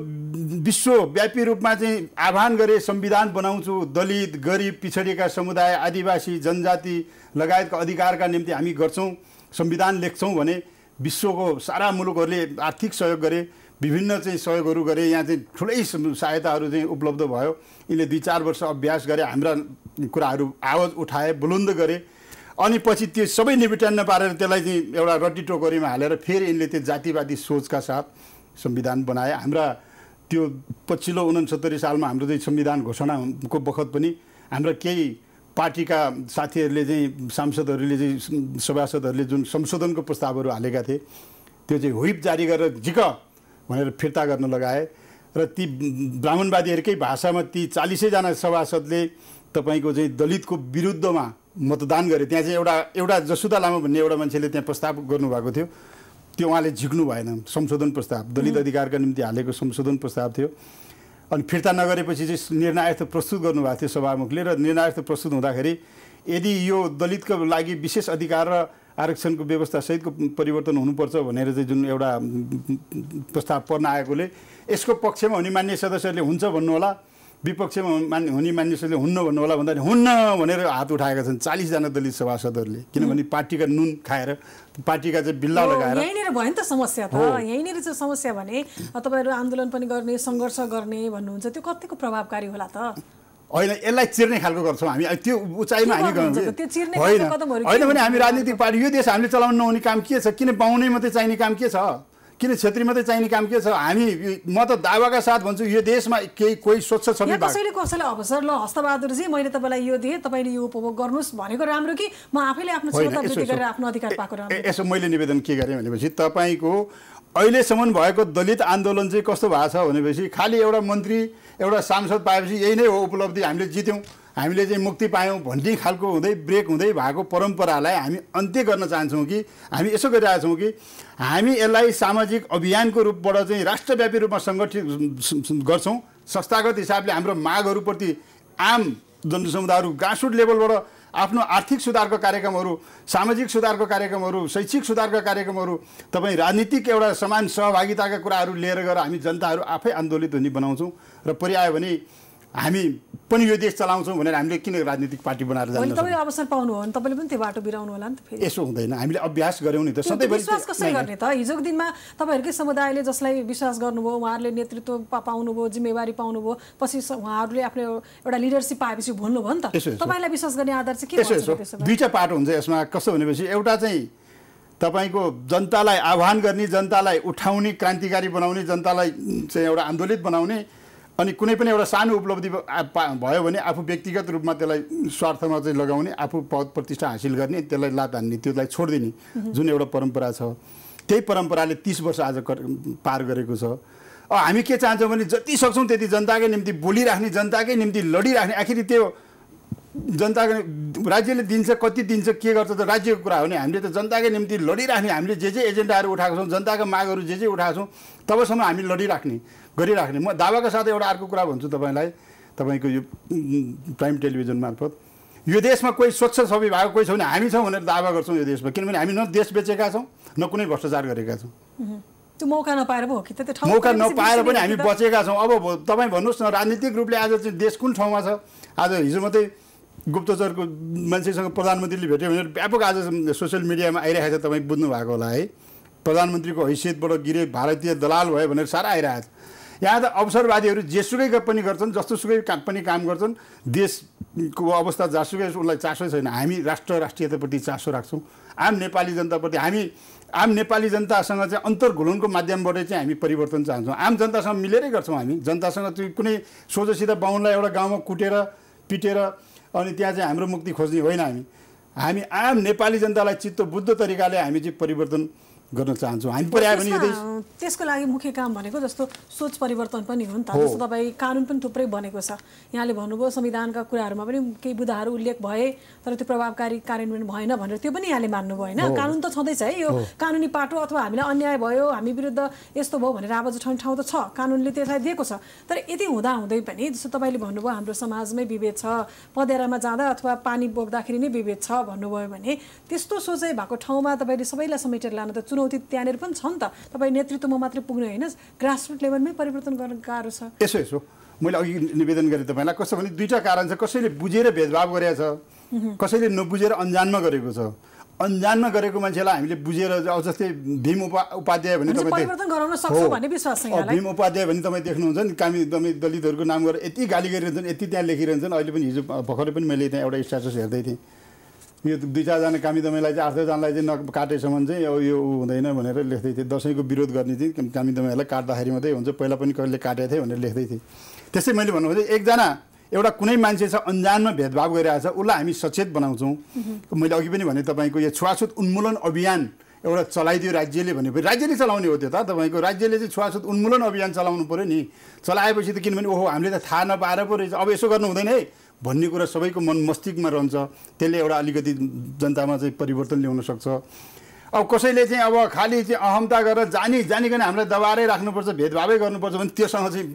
विश्वव्यापी रूपमा चाहिँ आह्वान गरे संविधान बनाउँछु, दलित, गरिब, पिछडिएका समुदाय, आदिवासी, जनजाति लगायतका अधिकारका निम्ति हामी गर्छौँ, संविधान लेख्छौँ भने विश्वको सारा मुलुकहरूले आर्थिक सहयोग गरे, विभिन्न चाहिँ सहयोगहरू गरे। यहाँ चाहिँ ठुलै सहायताहरू चाहिँ उपलब्ध भयो। यिनले 2-4 वर्ष अभ्यास गरे, हाम्रा कुराहरू आवाज उठाए, बुलन्द गरे। अनि पछि त्यो सबै निबिटन्न पारेर त्यसलाई चाहिँ एउटा रड्डी टोकरीमा हालेर फेरि यिनले त्यो जातिवादी सोचका साथ संविधान बनाए। हाम्रा त्यो पछिल्लो 69 सालमा हाम्रो चाहिँ संविधान घोषणाको बखत पनि हाम्रा केही पार्टीका साथीहरूले चाहिँ सांसदहरूले चाहिँ सभासदहरूले जुन संशोधनको प्रस्तावहरू हालेका थिए त्यो चाहिँ व्हिप जारी गरेर झिक भनेर फिर्ता गर्न लगाए र ती ब्राह्मणवादीहरूकै भाषामा ती 40 जना सभासदले तपाईको चाहिँ दलितको विरुद्धमा मतदान गरे। त्यहाँ चाहिँ एउटा जसुदा लामा भन्ने एउटा मान्छेले त्यहाँ प्रस्ताव गर्नुभएको थियो, त्यो उहाँले झिक्नु भएन। संशोधन प्रस्ताव, दलित अधिकारका निम्ति हालेको संशोधन प्रस्ताव थियो। अनि फिर्ता नगरेपछि चाहिँ निर्णयार्थ प्रस्तुत गर्नुभएको थियो सभामुखले, र निर्णयार्थ प्रस्तुत हुँदाखेरि यदि यो दलितको लागि विशेष अधिकार र आरक्षणको व्यवस्था सहितको परिवर्तन हुनुपर्छ भनेर चाहिँ जुन एउटा प्रस्ताव पर्न आएकोले यसको पक्षमा हुने मान्य सदस्यहरूले हुन्छ भन्नु होला, विपक्षमा हुने मानिसहरूले हुन्न भन्नु होला भन्दा हुन्न भनेर हात उठाएका छन् 40 जना दलित सभासदहरूले। किनभने पार्टीका नुन खाएर, पार्टीका चाहिँ बिल्ला लगाएर। यहीँनिर भयो नि त समस्या त। यहीँनिर चाहिँ समस्या भने तपाईँहरू आन्दोलन पनि गर्ने, सङ्घर्ष गर्ने भन्नुहुन्छ, त्यो कतिको प्रभावकारी होला त? होइन, यसलाई चिर्ने खालको गर्छौँ हामी, त्यो उचाइमा हामी होइन भने हामी राजनीतिक पार्टी यो देश हामीले चलाउन नहुने काम के छ? किन पाउनै मात्रै चाहिने काम के छ? किन क्षेत्रीय मात्रै चाहिने काम के छ? हामी म त दावाका साथ भन्छु यो देशमा कोही स्वच्छ छवि कसैले अवसर ल हस्तबहादुरजी मैले तपाईँलाई यो दिएँ, तपाईँले यो उपभोग गर्नुहोस् भनेको राम्रो कि म आफैले आफ्नो क्षमता वृद्धि गरेर आफ्नो अधिकार पाएको राम्रो? यसो मैले निवेदन के गरेँ भनेपछि तपाईँको अहिलेसम्म भएको दलित आन्दोलन चाहिँ कस्तो भएको छ भनेपछि खालि एउटा मन्त्री एउटा सांसद पाएपछि यही नै हो उपलब्धि, हामीले जित्यौँ, हामीले चाहिँ मुक्ति पायौँ भन्ने खालको हुँदै ब्रेक हुँदै भएको परम्परालाई हामी अन्त्य गर्न चाहन्छौँ कि हामी यसो गरिरहेका छौँ कि हामी यसलाई सामाजिक अभियानको रूपबाट चाहिँ राष्ट्रव्यापी रूपमा सङ्गठित गर्छौँ। संस्थागत हिसाबले हाम्रो मागहरूप्रति आम जनसमुदायहरू ग्रासरुट लेभलबाट आफ्नो आर्थिक सुधारको कार्यक्रमहरू, सामाजिक सुधारको कार्यक्रमहरू, शैक्षिक सुधारका कार्यक्रमहरू, तपाईँ राजनीतिक एउटा समान सहभागिताका कुराहरू लिएर गएर हामी जनताहरू आफै आन्दोलित हुने बनाउँछौँ र परिआयो भने हामी पनि यो देश चलाउँछौँ भनेर हामीले किन राजनीतिक पार्टी बनाएर जान्छौँ? तपाईँ अवसर पाउनु हो भने तपाईँले पनि त्यो बाटो बिराउनु होला नि त फेरि। यसो हुँदैन, हामीले अभ्यास गऱ्यौँ नि त। सधैँभरि विश्वास कसरी गर्ने त? हिजोको दिनमा तपाईँहरूकै समुदायले जसलाई विश्वास गर्नुभयो, उहाँहरूले नेतृत्व पाउनुभयो, जिम्मेवारी पाउनुभयो, पछि उहाँहरूले आफ्नो एउटा लिडरसिप पाएपछि भुल्नुभयो नि त। तपाईँलाई विश्वास गर्ने आधार चाहिँ के हो? दुईटा पाटो हुन्छ यसमा। कस्तो भनेपछि एउटा चाहिँ तपाईँको जनतालाई आह्वान गर्ने, जनतालाई उठाउने, क्रान्तिकारी बनाउने, जनतालाई चाहिँ एउटा आन्दोलित बनाउने, अनि कुनै पनि एउटा सानो उपलब्धि भयो भने आफू व्यक्तिगत रूपमा त्यसलाई स्वार्थमा चाहिँ लगाउने, आफू पद प्रतिष्ठा हासिल गर्ने, त्यसलाई लात हान्ने, त्यसलाई छोडिदिने जुन एउटा परम्परा छ, त्यही परम्पराले 30 वर्ष आज पार गरेको छ। अब हामी के चाहन्छौँ भने जति सक्छौँ त्यति जनताकै निम्ति बोलिराख्ने, जनताकै निम्ति लडिराख्ने। आखिर त्यो जनताको राज्यले दिन्छ, कति दिन्छ, के गर्छ त राज्यको कुरा हो नि। हामीले त जनताकै निम्ति लडिराख्ने, हामीले जे एजेन्डाहरू उठाएको छौँ, जनताका मागहरू जे उठाएको छौँ, तबसम्म हामी गरिराख्ने। म दावाका साथ एउटा अर्को कुरा भन्छु तपाईँलाई, तपाईँको यो प्राइम टेलिभिजन मार्फत, यो देशमा कोही स्वच्छ छवि भएको कोही छ भने हामी छौँ भनेर दावा गर्छौँ यो देशमा। किनभने हामी न देश बेचेका छौँ, न कुनै भ्रष्टाचार गरेका छौँ। त्यो मौका नपाएर पो हो कि त? त्यो मौका नपाएर पनि हामी बचेका छौँ। अब तपाईँ भन्नुहोस् न, राजनीतिक रूपले आज चाहिँ देश कुन ठाउँमा छ? आज हिजो मात्रै गुप्तचरको मान्छेसँग प्रधानमन्त्रीले भेट्यो भने व्यापक आज सोसियल मिडियामा आइरहेको छ, तपाईँ बुझ्नु भएको होला है। प्रधानमन्त्रीको हैसियतबाट गिरे भारतीय दलाल भयो भनेर सारा आइरहेको छ। यहाँ त अवसरवादीहरू जेसुकै पनि गर्छन्, जस्तोसुकै पनि काम गर्छन्, देशको अवस्था जहाँसुकै उसलाई चासो छैन। हामी राष्ट्रियताप्रति चासो राख्छौँ। आम नेपाली जनताप्रति हामी आम नेपाली जनतासँग चाहिँ अन्तर्घुलनको माध्यमबाट चाहिँ हामी परिवर्तन चाहन्छौँ। आम जनतासँग मिलेरै गर्छौँ हामी। जनतासँग चाहिँ कुनै सोझोसिधा बाहुनलाई एउटा गाउँमा कुटेर पिटेर अनि त्यहाँ चाहिँ हाम्रो मुक्ति खोज्ने होइन। हामी आम नेपाली जनतालाई चित्त बुझ्दो तरिकाले हामी चाहिँ परिवर्तन गर्न चाहन्छौँ। हामी पर्यायो भने त्यसको लागि मुख्य काम भनेको जस्तो सोच परिवर्तन पनि हो नि त। जस्तो तपाईँ कानुन पनि थुप्रै बनेको छ। यहाँले भन्नुभयो संविधानका कुराहरूमा पनि केही बुँदाहरू उल्लेख भए तर त्यो प्रभावकारी कार्यान्वयन भएन भनेर, त्यो पनि यहाँले मान्नुभयो होइन? कानुन त छँदैछ है, यो कानुनी पाटो अथवा हामीलाई अन्याय भयो, हामी विरुद्ध यस्तो भयो भनेर आवाज उठाउने ठाउँ त छ, कानुनले त्यसलाई दिएको छ। तर यति हुँदै पनि जस्तो तपाईँले भन्नुभयो हाम्रो समाजमै विभेद छ, पँध्यारामा जाँदा अथवा पानी बोक्दाखेरि नै विभेद छ भन्नुभयो भने त्यस्तो सोचाइ भएको ठाउँमा तपाईँले सबैलाई समेटेर लान त चुनौती त्यहाँनिर पनि छ नि त। तपाईँ नेतृत्वमा मात्रै पुग्नु होइन, ग्रासरुट लेभलमै परिवर्तन गर्न गाह्रो छ। यसो मैले अघि निवेदन गरेँ तपाईँलाई। कस्तो भने दुईवटा कारण छ। कसैले बुझेर भेदभाव गरेको छ, कसैले नबुझेर अन्जानमा गरेको छ। अन्जानमा गरेको मान्छेलाई हामीले बुझेर, जस्तै भीम उपाध्याय भने तपाईँ परिवर्तन गराउन सक्छौँ भन्ने विश्वास छ यहाँलाई? भीम उपाध्याय भने तपाईँ देख्नुहुन्छ नि, तपाईँ दलितहरूको नाम गरेर यति गाली गरिरहन्छन्, यति त्यहाँ लेखिरहन्छन्। अहिले पनि हिजो भर्खरै पनि मैले त्यहाँ एउटा स्ट्याटस हेर्दै थिएँ, यो 2-4जना कामी दमाईलाई चाहिँ 8-10जनालाई चाहिँ नकाटेसम्म चाहिँ यो हुँदैन भनेर लेख्दै थिएँ। दसैँको विरोध गर्ने चाहिँ कामी दमाईलाई काट्दाखेरि मात्रै हुन्छ, पहिला पनि कहिले काटेको थिएँ भनेर लेख्दै थिएँ। त्यस्तै मैले भन्नु खोजेँ, एकजना एउटा कुनै मान्छे छ अन्जानमा भेदभाव गरिरहेको छ, उसलाई हामी सचेत बनाउँछौँ। मैले अघि पनि भने तपाईँको यो छुवाछुत उन्मूलन अभियान एउटा चलाइदियो राज्यले भनेपछि, राज्यले चलाउने हो त्यो त। तपाईँको राज्यले चाहिँ छुवाछुत उन्मूलन अभियान चलाउनु पऱ्यो नि। चलाएपछि त किनभने ओहो हामीले त थाहा नपाएर पो रहेछ, अब यसो गर्नु हुँदैन है भन्ने कुरा सबैको मन मस्तिष्कमा रहन्छ। त्यसले एउटा अलिकति जनतामा चाहिँ परिवर्तन ल्याउन सक्छ। अब कसैले चाहिँ अब खालि चाहिँ अहमता गरेर जानिकन हामीलाई दबाएरै राख्नुपर्छ, भेदभावै गर्नुपर्छ भने त्योसँग चाहिँ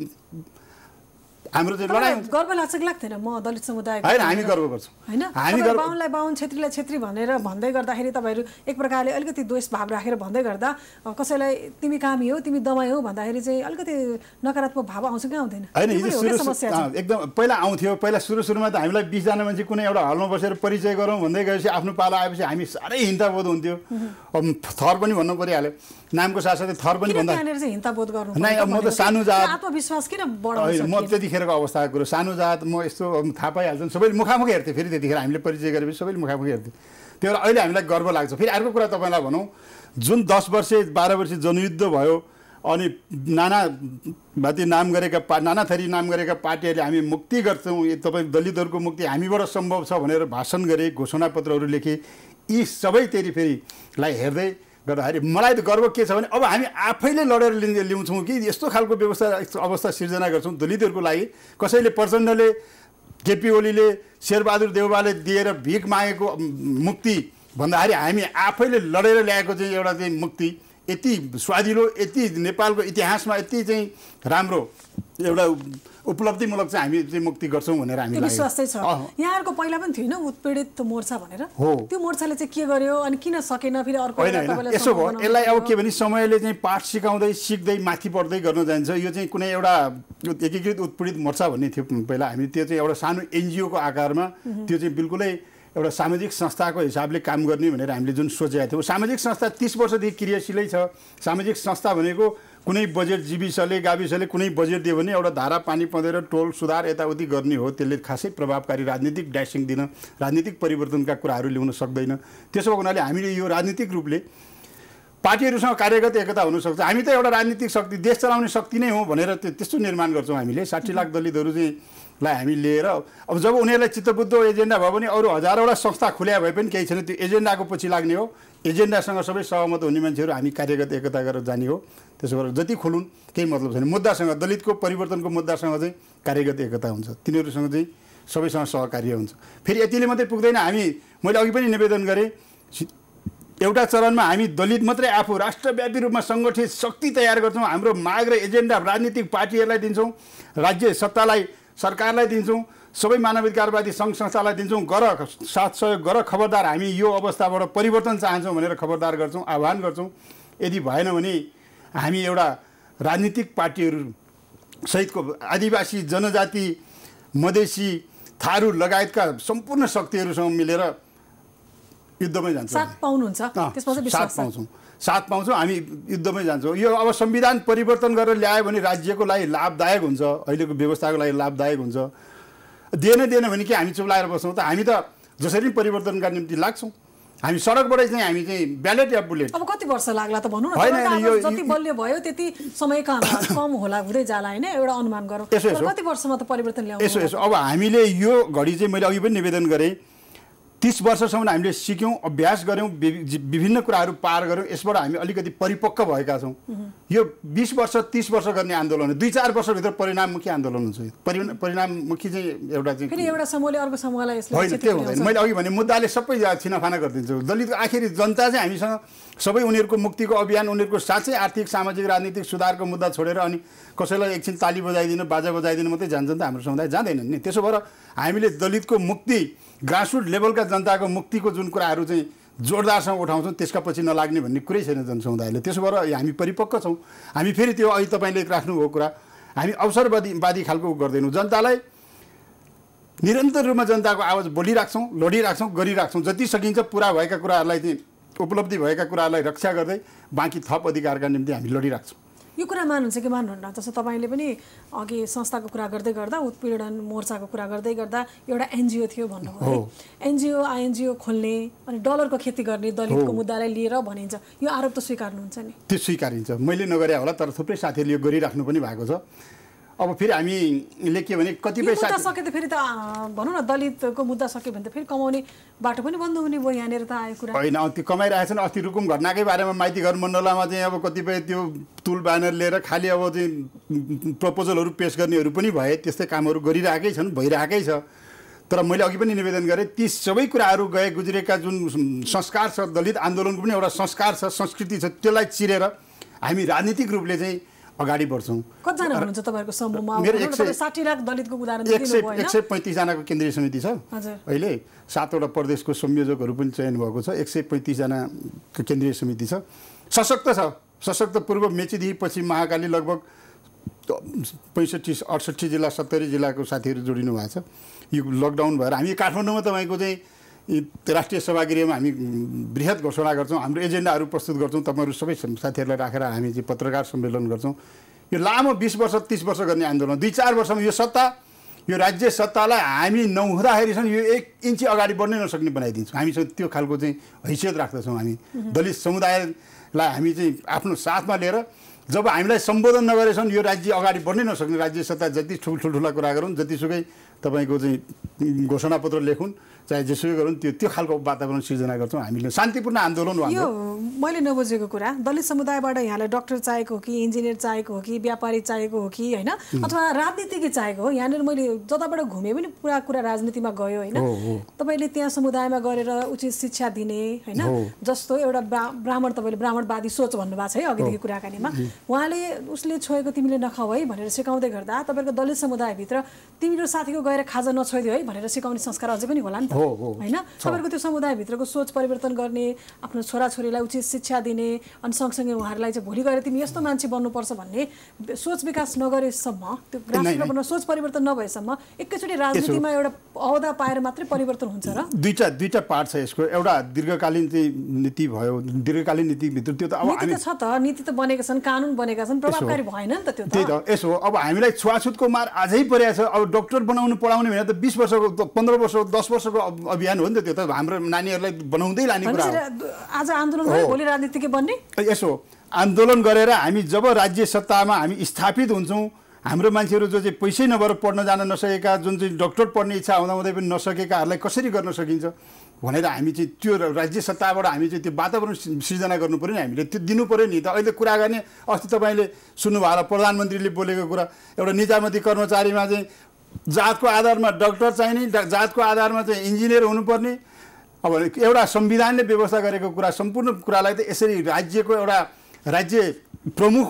हाम्रो चाहिँ लडाइँ। गर्व लाग्छ कि लाग्दैन? म दलित समुदाय होइन, हामी गर्व गर्छौँ होइन? हामी बाहुनलाई बाहुन, छेत्रीलाई छेत्री भनेर भन्दै गर्दाखेरि तपाईँहरू एक प्रकारले अलिकति द्वेष भाव राखेर भन्दै गर्दा कसैलाई तिमी कामी हो, तिमी दमाई हो भन्दाखेरि चाहिँ अलिकति नकारात्मक भाव आउँछ कि आउँदैन? होइन, एकदम पहिला आउँथ्यो। पहिला सुरुमा त हामीलाई 20जना मान्छे कुनै एउटा हलमा बसेर परिचय गरौँ भन्दै गएपछि आफ्नो पालो आएपछि हामी साह्रै हिंसाबोध हुन्थ्यो। अब थर पनि भन्नु परिहाल्यो, नामको साथसाथै थर पनि भन्दा हिंसाबोध गर्नु नै। अब म त सानो जात, आत्मविश्वास किन बढाउँछ? म त्यतिखेरको अवस्थाको कुरो, सानो जात, म यस्तो थाहा पाइहाल्छन्। सबैले मुखामुख हेर्थेँ, फेरि त्यतिखेर हामीले परिचय गरेपछि सबैले मुखामुख हेर्थेँ। त्यो भएर अहिले हामीलाई गर्व लाग्छ। फेरि अर्को कुरा तपाईँलाई भनौँ, जुन 10 वर्ष 12 वर्ष जनयुद्ध भयो अनि नाना भाती नाम गरेका नाना थरी नाम गरेका पार्टीहरूले हामी मुक्ति गर्छौँ, तपाईँ दलितहरूको मुक्ति हामीबाट सम्भव छ भनेर भाषण गरे, घोषणापत्रहरू लेखे, यी सबै फेरिलाई हेर्दै गर्दाखेरि मलाई त गर्व के छ भने अब हामी आफैले लडेर ल्याउँछौँ कि यस्तो खालको अवस्था सिर्जना गर्छौँ दलितहरूको लागि। कसैले प्रचण्डले, केपी ओलीले शेरबहादुर देउवाले दिएर भिख मागेको मुक्ति भन्दाखेरि हामी आफैले लडेर ल्याएको चाहिँ एउटा चाहिँ मुक्ति यति स्वादिलो, यति नेपालको इतिहासमा यति चाहिँ राम्रो एउटा उपलब्धिमूलक चाहिँ हामी चाहिँ मुक्ति गर्छौँ भनेर हामी विश्वास चाहिँ छ। यहाँहरूको पहिला पनि थियो न उत्पीडित मोर्चा भनेर, त्यो मोर्चाले चाहिँ के गर्यो अनि किन सकेन फेरि अर्को? होइन यसो भयो, यसलाई अब के भने समयले चाहिँ पाठ सिकाउँदै सिक्दै माथि बढ्दै गर्न जान्छ। यो चाहिँ कुनै एउटा एकीकृत उत्पीडित मोर्चा भन्ने थियो पहिला, हामी त्यो चाहिँ एउटा सानो एनजिओको आकारमा त्यो चाहिँ बिल्कुलै एउटा सामाजिक संस्थाको हिसाबले काम गर्ने भनेर हामीले जुन सोचेका थियौँ। सामाजिक संस्था 30 वर्षदेखि क्रियाशीलै छ। सामाजिक संस्था भनेको कुनै बजेट जीविसले गाविसले कुनै बजेट दियो भने एउटा धारा पानी पँधेर टोल सुधार यताउति गर्ने हो, त्यसले खासै प्रभावकारी राजनीतिक ड्यासिङ दिन, राजनीतिक परिवर्तनका कुराहरू ल्याउन सक्दैन। त्यसो भएको हुनाले हामीले यो राजनीतिक रूपले पार्टीहरूसँग कार्यगत एकता हुनसक्छ। हामी त एउटा राजनीतिक शक्ति, देश चलाउने शक्ति नै हो भनेर त्यस्तो निर्माण गर्छौँ हामीले। 60 लाख दलितहरू चाहिँ लाई हामी लिएर अब जब उनीहरूलाई चित्तबुद्ध एजेन्डा भयो भने अरू हजारौँवटा संस्था खुल्या भए पनि केही छैन, त्यो एजेन्डाको पछि लाग्ने हो। एजेन्डासँग सबै सहमत हुने मान्छेहरू हामी कार्यगत एकता गरेर जाने हो। त्यसो भएर जति खुलुन् केही मतलब छैन। मुद्दासँग, दलितको परिवर्तनको मुद्दासँग चाहिँ कार्यगत एकता हुन्छ, तिनीहरूसँग चाहिँ सबैसँग सहकार्य हुन्छ। फेरि यतिले मात्रै पुग्दैन। हामी मैले अघि पनि निवेदन गरेँ, एउटा चरणमा हामी दलित मात्रै आफू राष्ट्रव्यापी रूपमा सङ्गठित शक्ति तयार गर्छौँ। हाम्रो माग र एजेन्डा राजनीतिक पार्टीहरूलाई दिन्छौँ, राज्य सत्तालाई सरकारलाई दिन्छौँ, सबै मानवाधिकारवादी सङ्घ संस्थालाई दिन्छौँ। गर साथ सहयोग गर, खबरदार हामी यो अवस्थाबाट परिवर्तन चाहन्छौँ भनेर खबरदार गर्छौँ, आह्वान गर्छौँ। यदि भएन भने हामी एउटा राजनीतिक पार्टीहरू सहितको आदिवासी जनजाति, मधेसी, थारू लगायतका सम्पूर्ण शक्तिहरूसँग मिलेर युद्धमै जान्छौँ। साथ पाउनुहुन्छ? साथ पाउँछौँ, हामी युद्धमै जान्छौँ। यो अब संविधान परिवर्तन गरेर ल्यायो भने राज्यको लागि लाभदायक हुन्छ, अहिलेको व्यवस्थाको लागि लाभदायक हुन्छ। दिएन भने के हामी चुप लागेर बस्छौँ त? हामी त जसरी परिवर्तनका निम्ति लाग्छौँ। हामी सडकबाटै चाहिँ हामी चाहिँ ब्यालेट या बुलेट। अब कति वर्ष लाग्ला त भन्नु न? जति बलियो भयो त्यति समय कम होला, हुँदै जाला होइन? एउटा अनुमान गरौँ, कति वर्षमा त परिवर्तन ल्याउनु? यसो अब हामीले यो घडी चाहिँ मैले अघि पनि निवेदन गरेँ, 30 वर्षसम्म हामीले सिक्यौँ, अभ्यास गऱ्यौँ, विभिन्न कुराहरू पार गऱ्यौँ। यसबाट हामी अलिकति परिपक्व भएका छौँ। यो 20 वर्ष 30 वर्ष गर्ने आन्दोलन हो, 2-4 वर्षभित्र परिणाममुखी आन्दोलन हुन्छ। परिणाममुखी चाहिँ एउटा चाहिँ फेरि एउटा समूहले अर्को समूहलाई होइन, त्यो हुँदैन। मैले अघि भने मुद्दाले सबै छिनाफाना गरिदिन्छु। दलित आखिरी जनता चाहिँ हामीसँग सबै उनीहरूको मुक्तिको अभियान, उनीहरूको साँच्चै आर्थिक सामाजिक राजनीतिक सुधारको मुद्दा छोडेर अनि कसैलाई एकछिन ताली बजाइदिनु बाजा बजाइदिनु मात्रै जान्छन् त हाम्रो समुदाय? जाँदैनन् नि। त्यसो भएर हामीले दलितको मुक्ति, ग्रासरुट लेभलका जनताको मुक्तिको जुन कुराहरू चाहिँ जोरदारसँग उठाउँछौँ त्यसका पछि नलाग्ने भन्ने कुरै छैन जनसमुदायले। त्यसो भएर हामी परिपक्व छौँ। हामी फेरि त्यो अहिले तपाईँले राख्नुभएको कुरा, हामी अवसरवादी खालको गर्दैनौँ। जनतालाई निरन्तर रूपमा जनताको आवाज बोलिराख्छौँ, लडिराख्छौँ, गरिराख्छौँ। जति सकिन्छ पुरा भएका कुराहरूलाई चाहिँ उपलब्धि भएका कुराहरूलाई रक्षा गर्दै बाँकी थप अधिकारका निम्ति हामी लडिराख्छौँ। यो कुरा मान्नुहुन्छ कि मान्नुहुन्न? जस्तो तपाईँले पनि अघि संस्थाको कुरा गर्दै गर्दा, उत्पीडन मोर्चाको कुरा गर्दै गर्दा एउटा एनजिओ थियो भन्नुभयो। एनजिओ आइएनजिओ खोल्ने अनि डलरको खेती गर्ने दलितको मुद्दालाई लिएर भनिन्छ, यो आरोप त स्वीकार्नुहुन्छ नि? त्यो स्वीकारिन्छ। मैले नगरे होला, तर थुप्रै साथीहरूले यो गरिराख्नु पनि भएको छ। अब फेरि हामीले के भने कतिपय मुद्दा सके त फेरि त भनौँ न, दलितको मुद्दा सक्यो भने त फेरि कमाउने बाटो पनि बन्द हुने भयो। यहाँनिर त आयो कुरा होइन, त्यो कमाइरहेछन्। अस्ति रुकुम घटनाकै बारेमा माइती घर मण्डलमा चाहिँ अब कतिपय त्यो तुल ब्यानर लिएर खालि अब चाहिँ प्रपोजलहरू पेश गर्नेहरू पनि भए। त्यस्तै कामहरू गरिरहेकै छन्, भइरहेकै छ। तर मैले अघि पनि निवेदन गरेँ, ती सबै कुराहरू गए गुज्रेका जुन संस्कार छ, दलित आन्दोलनको पनि एउटा संस्कार छ, संस्कृति छ, त्यसलाई चिरेर हामी राजनीतिक रूपले चाहिँ अगाडि बढ्छौँ। कतिजना हुनुहुन्छ तपाईँहरूको समूहमा? मेरो 60 लाख दलितको उदाहरण दिनुभयो होइन? 135 जनाको केन्द्रीय समिति छ। अहिले 7वटा प्रदेशको संयोजकहरू पनि चयन भएको छ। 135 जनाको केन्द्रीय समिति छ। सशक्त छ। सशक्त पूर्व मेचीदेखि पछि महाकाली लगभग 65-68 जिल्ला 70 जिल्लाको साथीहरू जोडिनु भएको छ। यो लकडाउन भएर हामी काठमाडौँमा तपाईँको चाहिँ राष्ट्रिय सभागृहमा हामी बृहत घोषणा गर्छौँ, हाम्रो एजेन्डाहरू प्रस्तुत गर्छौँ। तपाईँहरू सबै साथीहरूलाई राखेर हामी चाहिँ पत्रकार सम्मेलन गर्छौँ। यो लामो 20 वर्ष 30 वर्ष गर्ने आन्दोलन 2-4 वर्षमा यो सत्ता, यो राज्य सत्तालाई हामी नहुँदाखेरिसम्म यो 1 इन्ची अगाडि बढ्नै नसक्ने बनाइदिन्छौँ। हामीसँग त्यो खालको चाहिँ हैसियत राख्दछौँ। हामी दलित समुदायलाई हामी चाहिँ आफ्नो साथमा लिएर जब हामीलाई सम्बोधन नगरेसम्म यो राज्य अगाडि बढ्नै नसक्ने, राज्य सत्ता जति ठुल्ठुला कुरा गरौँ, जतिसुकै तपाईँको चाहिँ घोषणापत्र लेखुन् चाहे जेसुकै गरौँ त्यो खालको वातावरण सिर्जना गर्छौँ हामीले शान्तिपूर्ण आन्दोलन यो मैले नबुझेको कुरा दलित समुदायबाट यहाँलाई डाक्टर चाहिएको हो कि इन्जिनियर चाहिएको हो कि व्यापारी चाहिएको हो कि होइन अथवा राजनीतिज्ञ चाहिएको हो यहाँनिर मैले जताबाट घुमे पनि पुरा कुरा राजनीतिमा गयो होइन तपाईँले त्यहाँ समुदायमा गरेर उचित शिक्षा दिने होइन जस्तो एउटा ब्राह्मण तपाईँले ब्राह्मणवादी सोच भन्नुभएको छ है अघिदेखि कुराकानीमा उहाँले उसले छोएको तिमीले नखाऊ है भनेर सिकाउँदै गर्दा तपाईँको दलित समुदायभित्र तिम्रो साथीको गएर खाजा नछोइदियो है भनेर सिकाउने संस्कार अझै पनि होला नि त होइन तपाईँको त्यो समुदायभित्रको सोच परिवर्तन गर्ने आफ्नो छोराछोरीलाई उचित शिक्षा दिने अनि सँगसँगै उहाँहरूलाई चाहिँ भोलि गएर तिमी यस्तो मान्छे बन्नुपर्छ भन्ने सोच विकास नगरेसम्म त्यो राष्ट्र सोच परिवर्तन नभएसम्म एकैचोटि राजनीतिमा एउटा अहोदा पाएर मात्रै परिवर्तन हुन्छ र दुईटा पार्ट छ यसको एउटा दीर्घकालीन चाहिँ नीति भयो दीर्घकालीन नीतिभित्र त्यो त अब नीति त छ त नीति त बनेका छन् कानुन बनेका छन् प्रभावकारी भएन नि त त्यो त्यही त यसो अब हामीलाई छुवाछुतको मार अझै परेको छ अब डाक्टर बनाउनु पढाउने भने त 20 वर्षको 15 वर्षको 10 वर्षको अभियान हो नि त त्यो त हाम्रो नानीहरूलाई बनाउँदै लाने कुरा हो आज आन्दोलन भयो भोलि राजनीतिज्ञ बन्ने यसो आन्दोलन गरेर हामी जब राज्य सत्तामा हामी स्थापित हुन्छौँ हाम्रो मान्छेहरू जो चाहिँ पैसै नभएर पढ्न जान नसकेका जुन चाहिँ डाक्टर पढ्ने इच्छा हुँदाहुँदै पनि नसकेकाहरूलाई कसरी गर्न सकिन्छ भनेर हामी चाहिँ त्यो राज्य सत्ताबाट हामी चाहिँ त्यो वातावरण सिर्जना गर्नु पऱ्यो नि हामीले त्यो दिनु पऱ्यो नि त अहिले कुरा गर्ने अस्ति तपाईँले सुन्नुभयो होला प्रधानमन्त्रीले बोलेको कुरा एउटा निजामती कर्मचारीमा चाहिँ जातको आधारमा डाक्टर चाहिने जातको आधारमा चाहिँ इन्जिनियर हुनुपर्ने अब एउटा संविधानले व्यवस्था गरेको कुरा सम्पूर्ण कुरालाई त यसरी राज्यको एउटा राज्य प्रमुख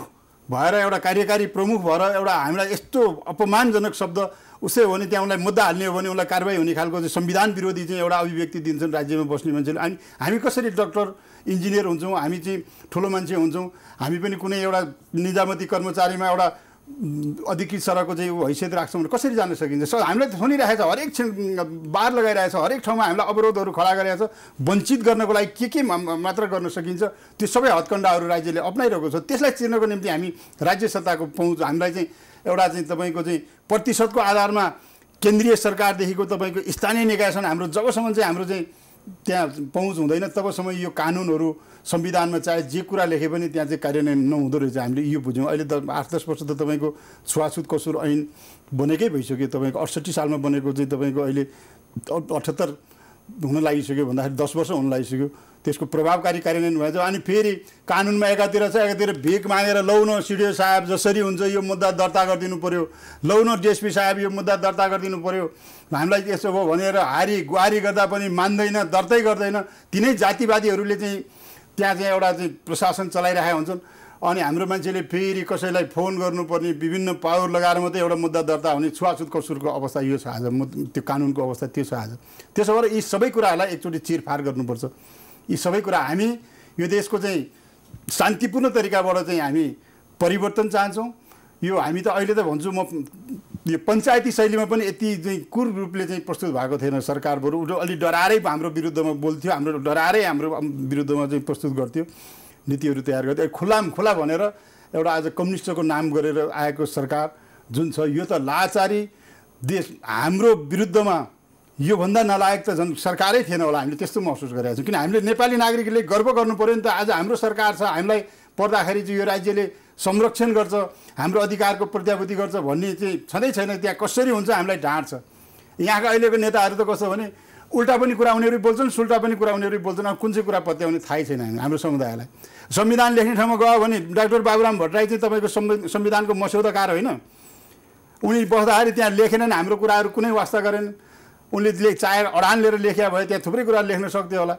भएर एउटा कार्यकारी प्रमुख भएर एउटा हामीलाई यस्तो अपमानजनक शब्द उसै हो भने त्यहाँ उनलाई मुद्दा हाल्ने हो भने उनलाई कारबाही हुने खालको चाहिँ संविधान विरोधी चाहिँ एउटा अभिव्यक्ति दिन्छन् राज्यमा बस्ने मान्छेले अनि हामी कसरी डाक्टर इन्जिनियर हुन्छौँ हामी चाहिँ ठुलो मान्छे हुन्छौँ हामी पनि कुनै एउटा निजामती कर्मचारीमा एउटा अधिकृत सरको चाहिँ हैसियत राख्छौँ भने कसरी जान सकिन्छ हामीलाई सुनिरहेको छ हरेक बार लगाइरहेको छ हरेक ठाउँमा हामीलाई अवरोधहरू खडा गरिरहेको छ वञ्चित गर्नको लागि के मात्र गर्न सकिन्छ त्यो सबै हत्कण्डाहरू राज्यले अप्नाइरहेको छ त्यसलाई चिर्नको निम्ति हामी राज्य सत्ताको पहुँच हामीलाई चाहिँ एउटा चाहिँ तपाईँको चाहिँ प्रतिशतको आधारमा केन्द्रीय सरकारदेखिको तपाईँको स्थानीय निकायसम्म हाम्रो जबसम्म चाहिँ हाम्रो चाहिँ त्यहाँ पहुँच हुँदैन तबसम्म यो कानुनहरू संविधानमा चाहे जे कुरा लेखे पनि त्यहाँ चाहिँ कार्यान्वयन नहुँदो रहेछ हामीले यो बुझ्यौँ अहिले त 8-10 वर्ष त तपाईँको छुवाछुत कसुर ऐन बनेकै भइसक्यो तपाईँको 68 सालमा बनेको चाहिँ तपाईँको अहिले 78 हुन लागिसक्यो भन्दाखेरि 10 वर्ष हुन लागिसक्यो त्यसको प्रभावकारी कार्यान्वयन भएछ अनि फेरि कानुनमा एकातिर छ एकातिर भिख मागेर लौ न सिडिओ साहब जसरी हुन्छ यो मुद्दा दर्ता गरिदिनु पर्यो लौ न डिएसपी साहब यो मुद्दा दर्ता गरिदिनु पर्यो हामीलाई यसो भयो भनेर गुहारी गर्दा पनि मान्दैन दर्तै गर्दैन तिनै जातिवादीहरूले चाहिँ त्यहाँ चाहिँ एउटा चाहिँ प्रशासन चलाइरहेका हुन्छन् अनि हाम्रो मान्छेले फेरि कसैलाई फोन गर्नुपर्ने विभिन्न पावर लगाएर मात्रै एउटा मुद्दा दर्ता हुने छुवाछुत कसुरको अवस्था यो छ आज त्यो कानुनको अवस्था त्यो छ आज त्यसो भएर यी सबै कुराहरूलाई एकचोटि चिरफार गर्नुपर्छ यी सबै कुरा हामी यो देशको चाहिँ शान्तिपूर्ण तरिकाबाट चाहिँ हामी परिवर्तन चाहन्छौँ यो हामी त अहिले त भन्छु म यो पञ्चायती शैलीमा पनि यति चाहिँ कुर रूपले चाहिँ प्रस्तुत भएको थिएन सरकारबाट अलि डराएरै हाम्रो विरुद्धमा बोल्थ्यो हाम्रो डराएरै हाम्रो विरुद्धमा चाहिँ प्रस्तुत गर्थ्यो नीतिहरू तयार गर्थ्यो खुला भनेर एउटा आज कम्युनिस्टको नाम गरेर आएको सरकार जुन छ यो त लाचारी देश हाम्रो विरुद्धमा योभन्दा नलायक त झन् सरकारै थिएन होला हामीले त्यस्तो महसुस गरेका छौँ किन हामीले नेपाली नागरिकले गर्व गर्नु पऱ्यो नि त आज हाम्रो सरकार छ हामीलाई पर्दाखेरि चाहिँ यो राज्यले संरक्षण गर्छ हाम्रो अधिकारको प्रत्याभूति गर्छ भन्ने चाहिँ छँदै छैन त्यहाँ कसरी हुन्छ हामीलाई ढाँट्छ यहाँका अहिलेको नेताहरू त कस्तो भने उल्टा पनि कुरा उनीहरू बोल्छन् सुल्टा पनि कुरा उनीहरू बोल्छन् अब कुन चाहिँ कुरा पत्याउने थाहै छैन हाम्रो समुदायलाई संविधान लेख्ने ठाउँमा गयो भने डाक्टर बाबुराम भट्टराई चाहिँ तपाईँको संविधानको मस्यौदाकार होइन उनी बस्दाखेरि त्यहाँ लेखेनन् हाम्रो कुराहरू कुनै वास्ता गरेनन् उनले चाहे अडान लिएर लेख्या भए त्यहाँ थुप्रै कुरा लेख्न सक्थ्यो होला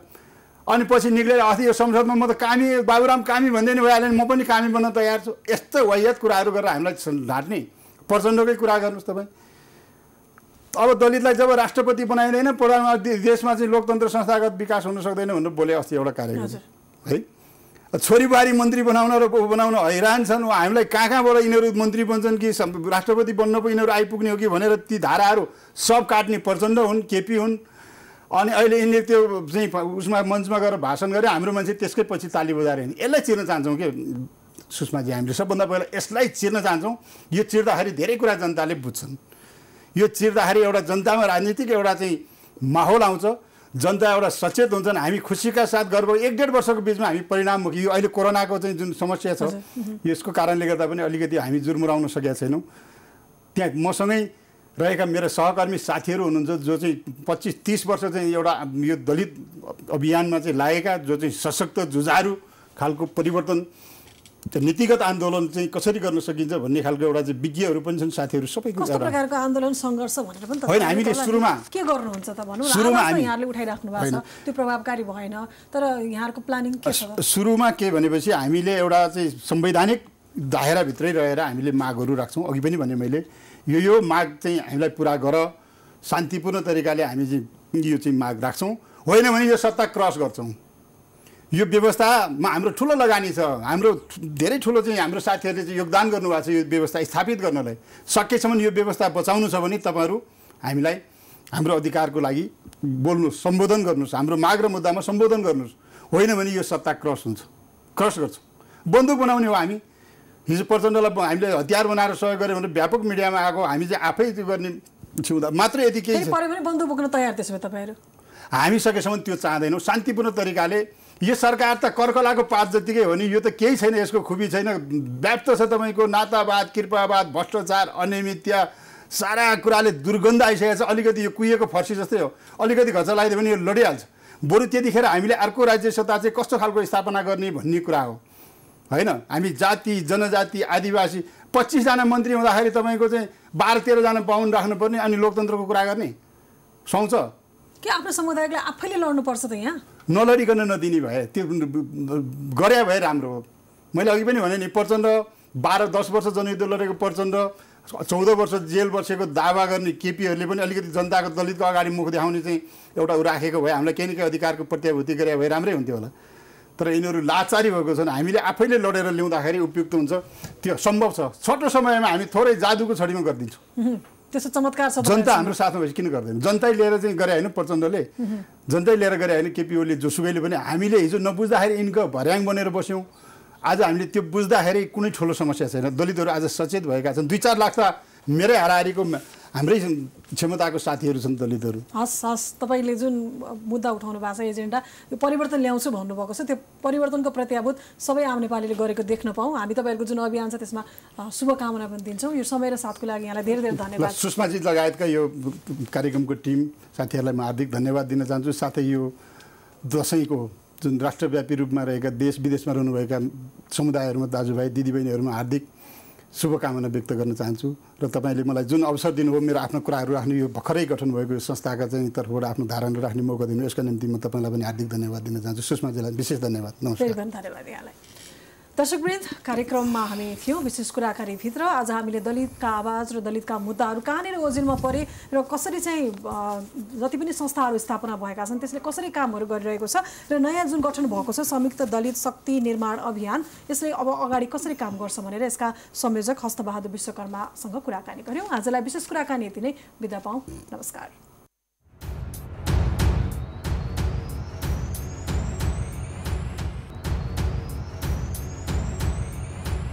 अनि पछि निक्लेर अस्ति यो संसदमा म त कामी बाबुराम कामी भन्दै नि भइहाल्यो म पनि कामी बन्न तयार छु यस्तो वाहियात कुराहरू गरेर हामीलाई ढाँट्ने प्रचण्डकै कुरा गर्नुहोस् तपाईँ अब दलितलाई जब राष्ट्रपति बनाइँदैन प्रधानमन्त्री देशमा चाहिँ लोकतन्त्र संस्थागत विकास हुन सक्दैन भनेर बोले अस्ति एउटा कार्यक्रम है छोरीबारी मन्त्री बनाउन र बनाउन हैरान छन् हामीलाई कहाँबाट यिनीहरू मन्त्री बन्छन् कि राष्ट्रपति बन्न पो यिनीहरू आइपुग्ने हो कि भनेर ती धाराहरू सब काट्ने प्रचण्ड हुन् केपी हुन् अनि अहिले यिनले त्यो चाहिँ उसमा मञ्चमा गएर भाषण गरे हाम्रो मान्छे त्यसकै पछि ताली बजाएर हिँड्ने यसलाई चिर्न चाहन्छौँ कि सुषमाजी हामीले सबभन्दा पहिला यसलाई चिर्न चाहन्छौँ यो चिर्दाखेरि धेरै कुरा जनताले बुझ्छन् यो चिर्दाखेरि एउटा जनतामा राजनीतिक एउटा चाहिँ माहौल आउँछ जनता एउटा सचेत हुन्छन् हामी खुसीका साथ गर्व 1-1.5 वर्षको बिचमा हामी परिणाममुखी यो अहिले कोरोनाको चाहिँ जुन समस्या छ यसको कारणले गर्दा पनि अलिकति हामी जुर्मुराउन सकेका छैनौँ त्यहाँ मसँगै रहेका मेरो सहकर्मी साथीहरू हुनुहुन्छ जो चाहिँ 25-30 वर्ष चाहिँ एउटा यो दलित अभियानमा चाहिँ लागेका, जो चाहिँ सशक्त जुझारु खालको परिवर्तन नीतिगत आन्दोलन चाहिँ कसरी गर्न सकिन्छ भन्ने खालको एउटा चाहिँ विज्ञहरू पनि छन् साथीहरू सबैको। कस्तो प्रकारको आन्दोलन सङ्घर्ष भनेर पनि होइन, हामीले सुरुमा के गर्नुहुन्छ त भन्नु न। सुरुमा यहाँले उठाइराख्नु भएको छ, त्यो प्रभावकारी भएन, तर यहाँको प्लानिङ के छ? सुरुमा के भनेपछि हामीले एउटा चाहिँ संवैधानिक दायराभित्रै रहेर हामीले मागहरू राख्छौँ। अघि पनि भने मैले यो माग चाहिँ हामीलाई पुरा गर, शान्तिपूर्ण तरिकाले हामी चाहिँ यो चाहिँ माग राख्छौँ। होइन भने यो सत्ता क्रस गर्छौँ। यो व्यवस्थामा हाम्रो ठुलो लगानी छ, हाम्रो धेरै ठुलो चाहिँ हाम्रो साथीहरूले चाहिँ योगदान गर्नुभएको छ यो व्यवस्था स्थापित गर्नलाई। सकेसम्म यो व्यवस्था बचाउनु छ भने तपाईँहरू हामीलाई हाम्रो अधिकारको लागि बोल्नुहोस्, सम्बोधन गर्नुहोस्, हाम्रो माग र मुद्दामा सम्बोधन गर्नुहोस्। होइन भने यो सत्ता क्रस हुन्छ, क्रस गर्छौँ। बन्दुक बनाउने हो हामी। हिजो प्रचण्डलाई हामीले हतियार बनाएर सहयोग गऱ्यो भने व्यापक मिडियामा आएको, हामी चाहिँ आफै त्यो गर्ने छुँदा मात्र यति केही छ। परे पनि बन्दुक बोक्न तयार त्यसो भए तपाईँहरू? हामी सकेसम्म त्यो चाहँदैनौँ। शान्तिपूर्ण तरिकाले यो सरकार त कर्कलाको पात जतिकै हो नि, यो त केही छैन, यसको खुबी छैन। व्याप्त छ तपाईँको नातावाद, कृपावाद, भ्रष्टाचार, अनियमितता, सारा कुराले दुर्गन्ध आइसकेको छ। अलिकति यो कुहिएको फर्सी जस्तै हो, अलिकति घचा लगाइदियो भने यो लडिहाल्छ। बरु त्यतिखेर हामीले अर्को राज्य सत्ता चाहिँ कस्तो खालको स्थापना गर्ने भन्ने कुरा हो। होइन, हामी जाति, जनजाति, आदिवासी 25 जना मन्त्री हुँदाखेरि तपाईँको चाहिँ 12-13 जना बाहुन राख्नुपर्ने अनि लोकतन्त्रको कुरा गर्ने सुहाउँछ? के आफ्नो समुदायले आफैले लड्नुपर्छ त? यहाँ नलडिकन नदिने भए त्यो गरे भए राम्रो हो। मैले अघि पनि भने नि, प्रचण्ड 12-10 वर्ष जनयुद्ध लडेको प्रचण्ड, 14 वर्ष जेल बसेको दावा गर्ने केपीहरूले पनि अलिकति जनताको दलितको अगाडि मुख देखाउने चाहिँ एउटा राखेको भए हामीलाई केही न केही अधिकारको प्रत्याभूति गरे भए राम्रै हुन्थ्यो होला। तर यिनीहरू लाचारी भएको छन्। हामीले आफैले लडेर ल्याउँदाखेरि उपयुक्त हुन्छ, त्यो सम्भव छ। छोटो समयमा हामी थोरै जादुको छडीमा गरिदिन्छौँ। त्यस्तो चमत्कार छ। जनता हाम्रो साथमा भएपछि किन गर्दैन? जनताले लिएर चाहिँ गरे होइन प्रचण्डले, जनताले लिएर गरे होइन केपी ओली, जोसुकैले पनि। हामीले हिजो नबुझ्दाखेरि यिनको भर्याङ बनेर बस्यौँ। आज हामीले त्यो बुझ्दाखेरि कुनै ठुलो समस्या छैन। दलितहरू आज सचेत भएका छन्। 2-4 लाख त मेरै हाराहारीको हाम्रै क्षमताको साथीहरू छन् दलितहरू। हस्, तपाईँले जुन मुद्दा उठाउनु भएको छ, एजेन्डा, यो परिवर्तन ल्याउँछु भन्नुभएको छ, त्यो परिवर्तनको प्रत्याभूत सबै आम नेपालीले गरेको देख्न पाऊँ। हामी तपाईँहरूको जुन अभियान छ त्यसमा शुभकामना पनि दिन्छौँ। यो समय र साथको लागि यहाँलाई धेरै धेरै धन्यवाद। सुषमाजी लगायतका यो कार्यक्रमको टिम साथीहरूलाई म हार्दिक धन्यवाद दिन चाहन्छु। साथै यो दसैँको जुन राष्ट्रव्यापी रूपमा रहेका देश विदेशमा रहनुभएका समुदायहरूमा दाजुभाइ दिदीबहिनीहरूमा हार्दिक शुभकामना व्यक्त गर्न चाहन्छु। र तपाईँले मलाई जुन अवसर दिनुभयो मेरो आफ्नो कुराहरू राख्ने, यो भर्खरै गठन भएको यो संस्थाका चाहिँ तर्फबाट आफ्नो धारणा राख्ने मौका दिनु, यसका निम्ति म तपाईँलाई पनि हार्दिक धन्यवाद दिन चाहन्छु। सुषमाजीलाई विशेष धन्यवाद। नमस्कार। धन्यवाद यहाँलाई। दर्शकवृन्द, कार्यक्रममा हामी थियौँ विशेष कुराकानीभित्र। आज हामीले दलितका आवाज र दलितका मुद्दाहरू कहाँनिर ओझेलमा परे र कसरी चाहिँ जति पनि संस्थाहरू स्थापना भएका छन् त्यसले कसरी कामहरू गरिरहेको छ र नयाँ जुन गठन भएको छ संयुक्त दलित शक्ति निर्माण अभियान, यसले अब अगाडि कसरी काम गर्छ भनेर यसका संयोजक हस्तबहादुर विश्वकर्मासँग कुराकानी गऱ्यौँ। आजलाई विशेष कुराकानी यति नै, बिदा पाऊँ। नमस्कार।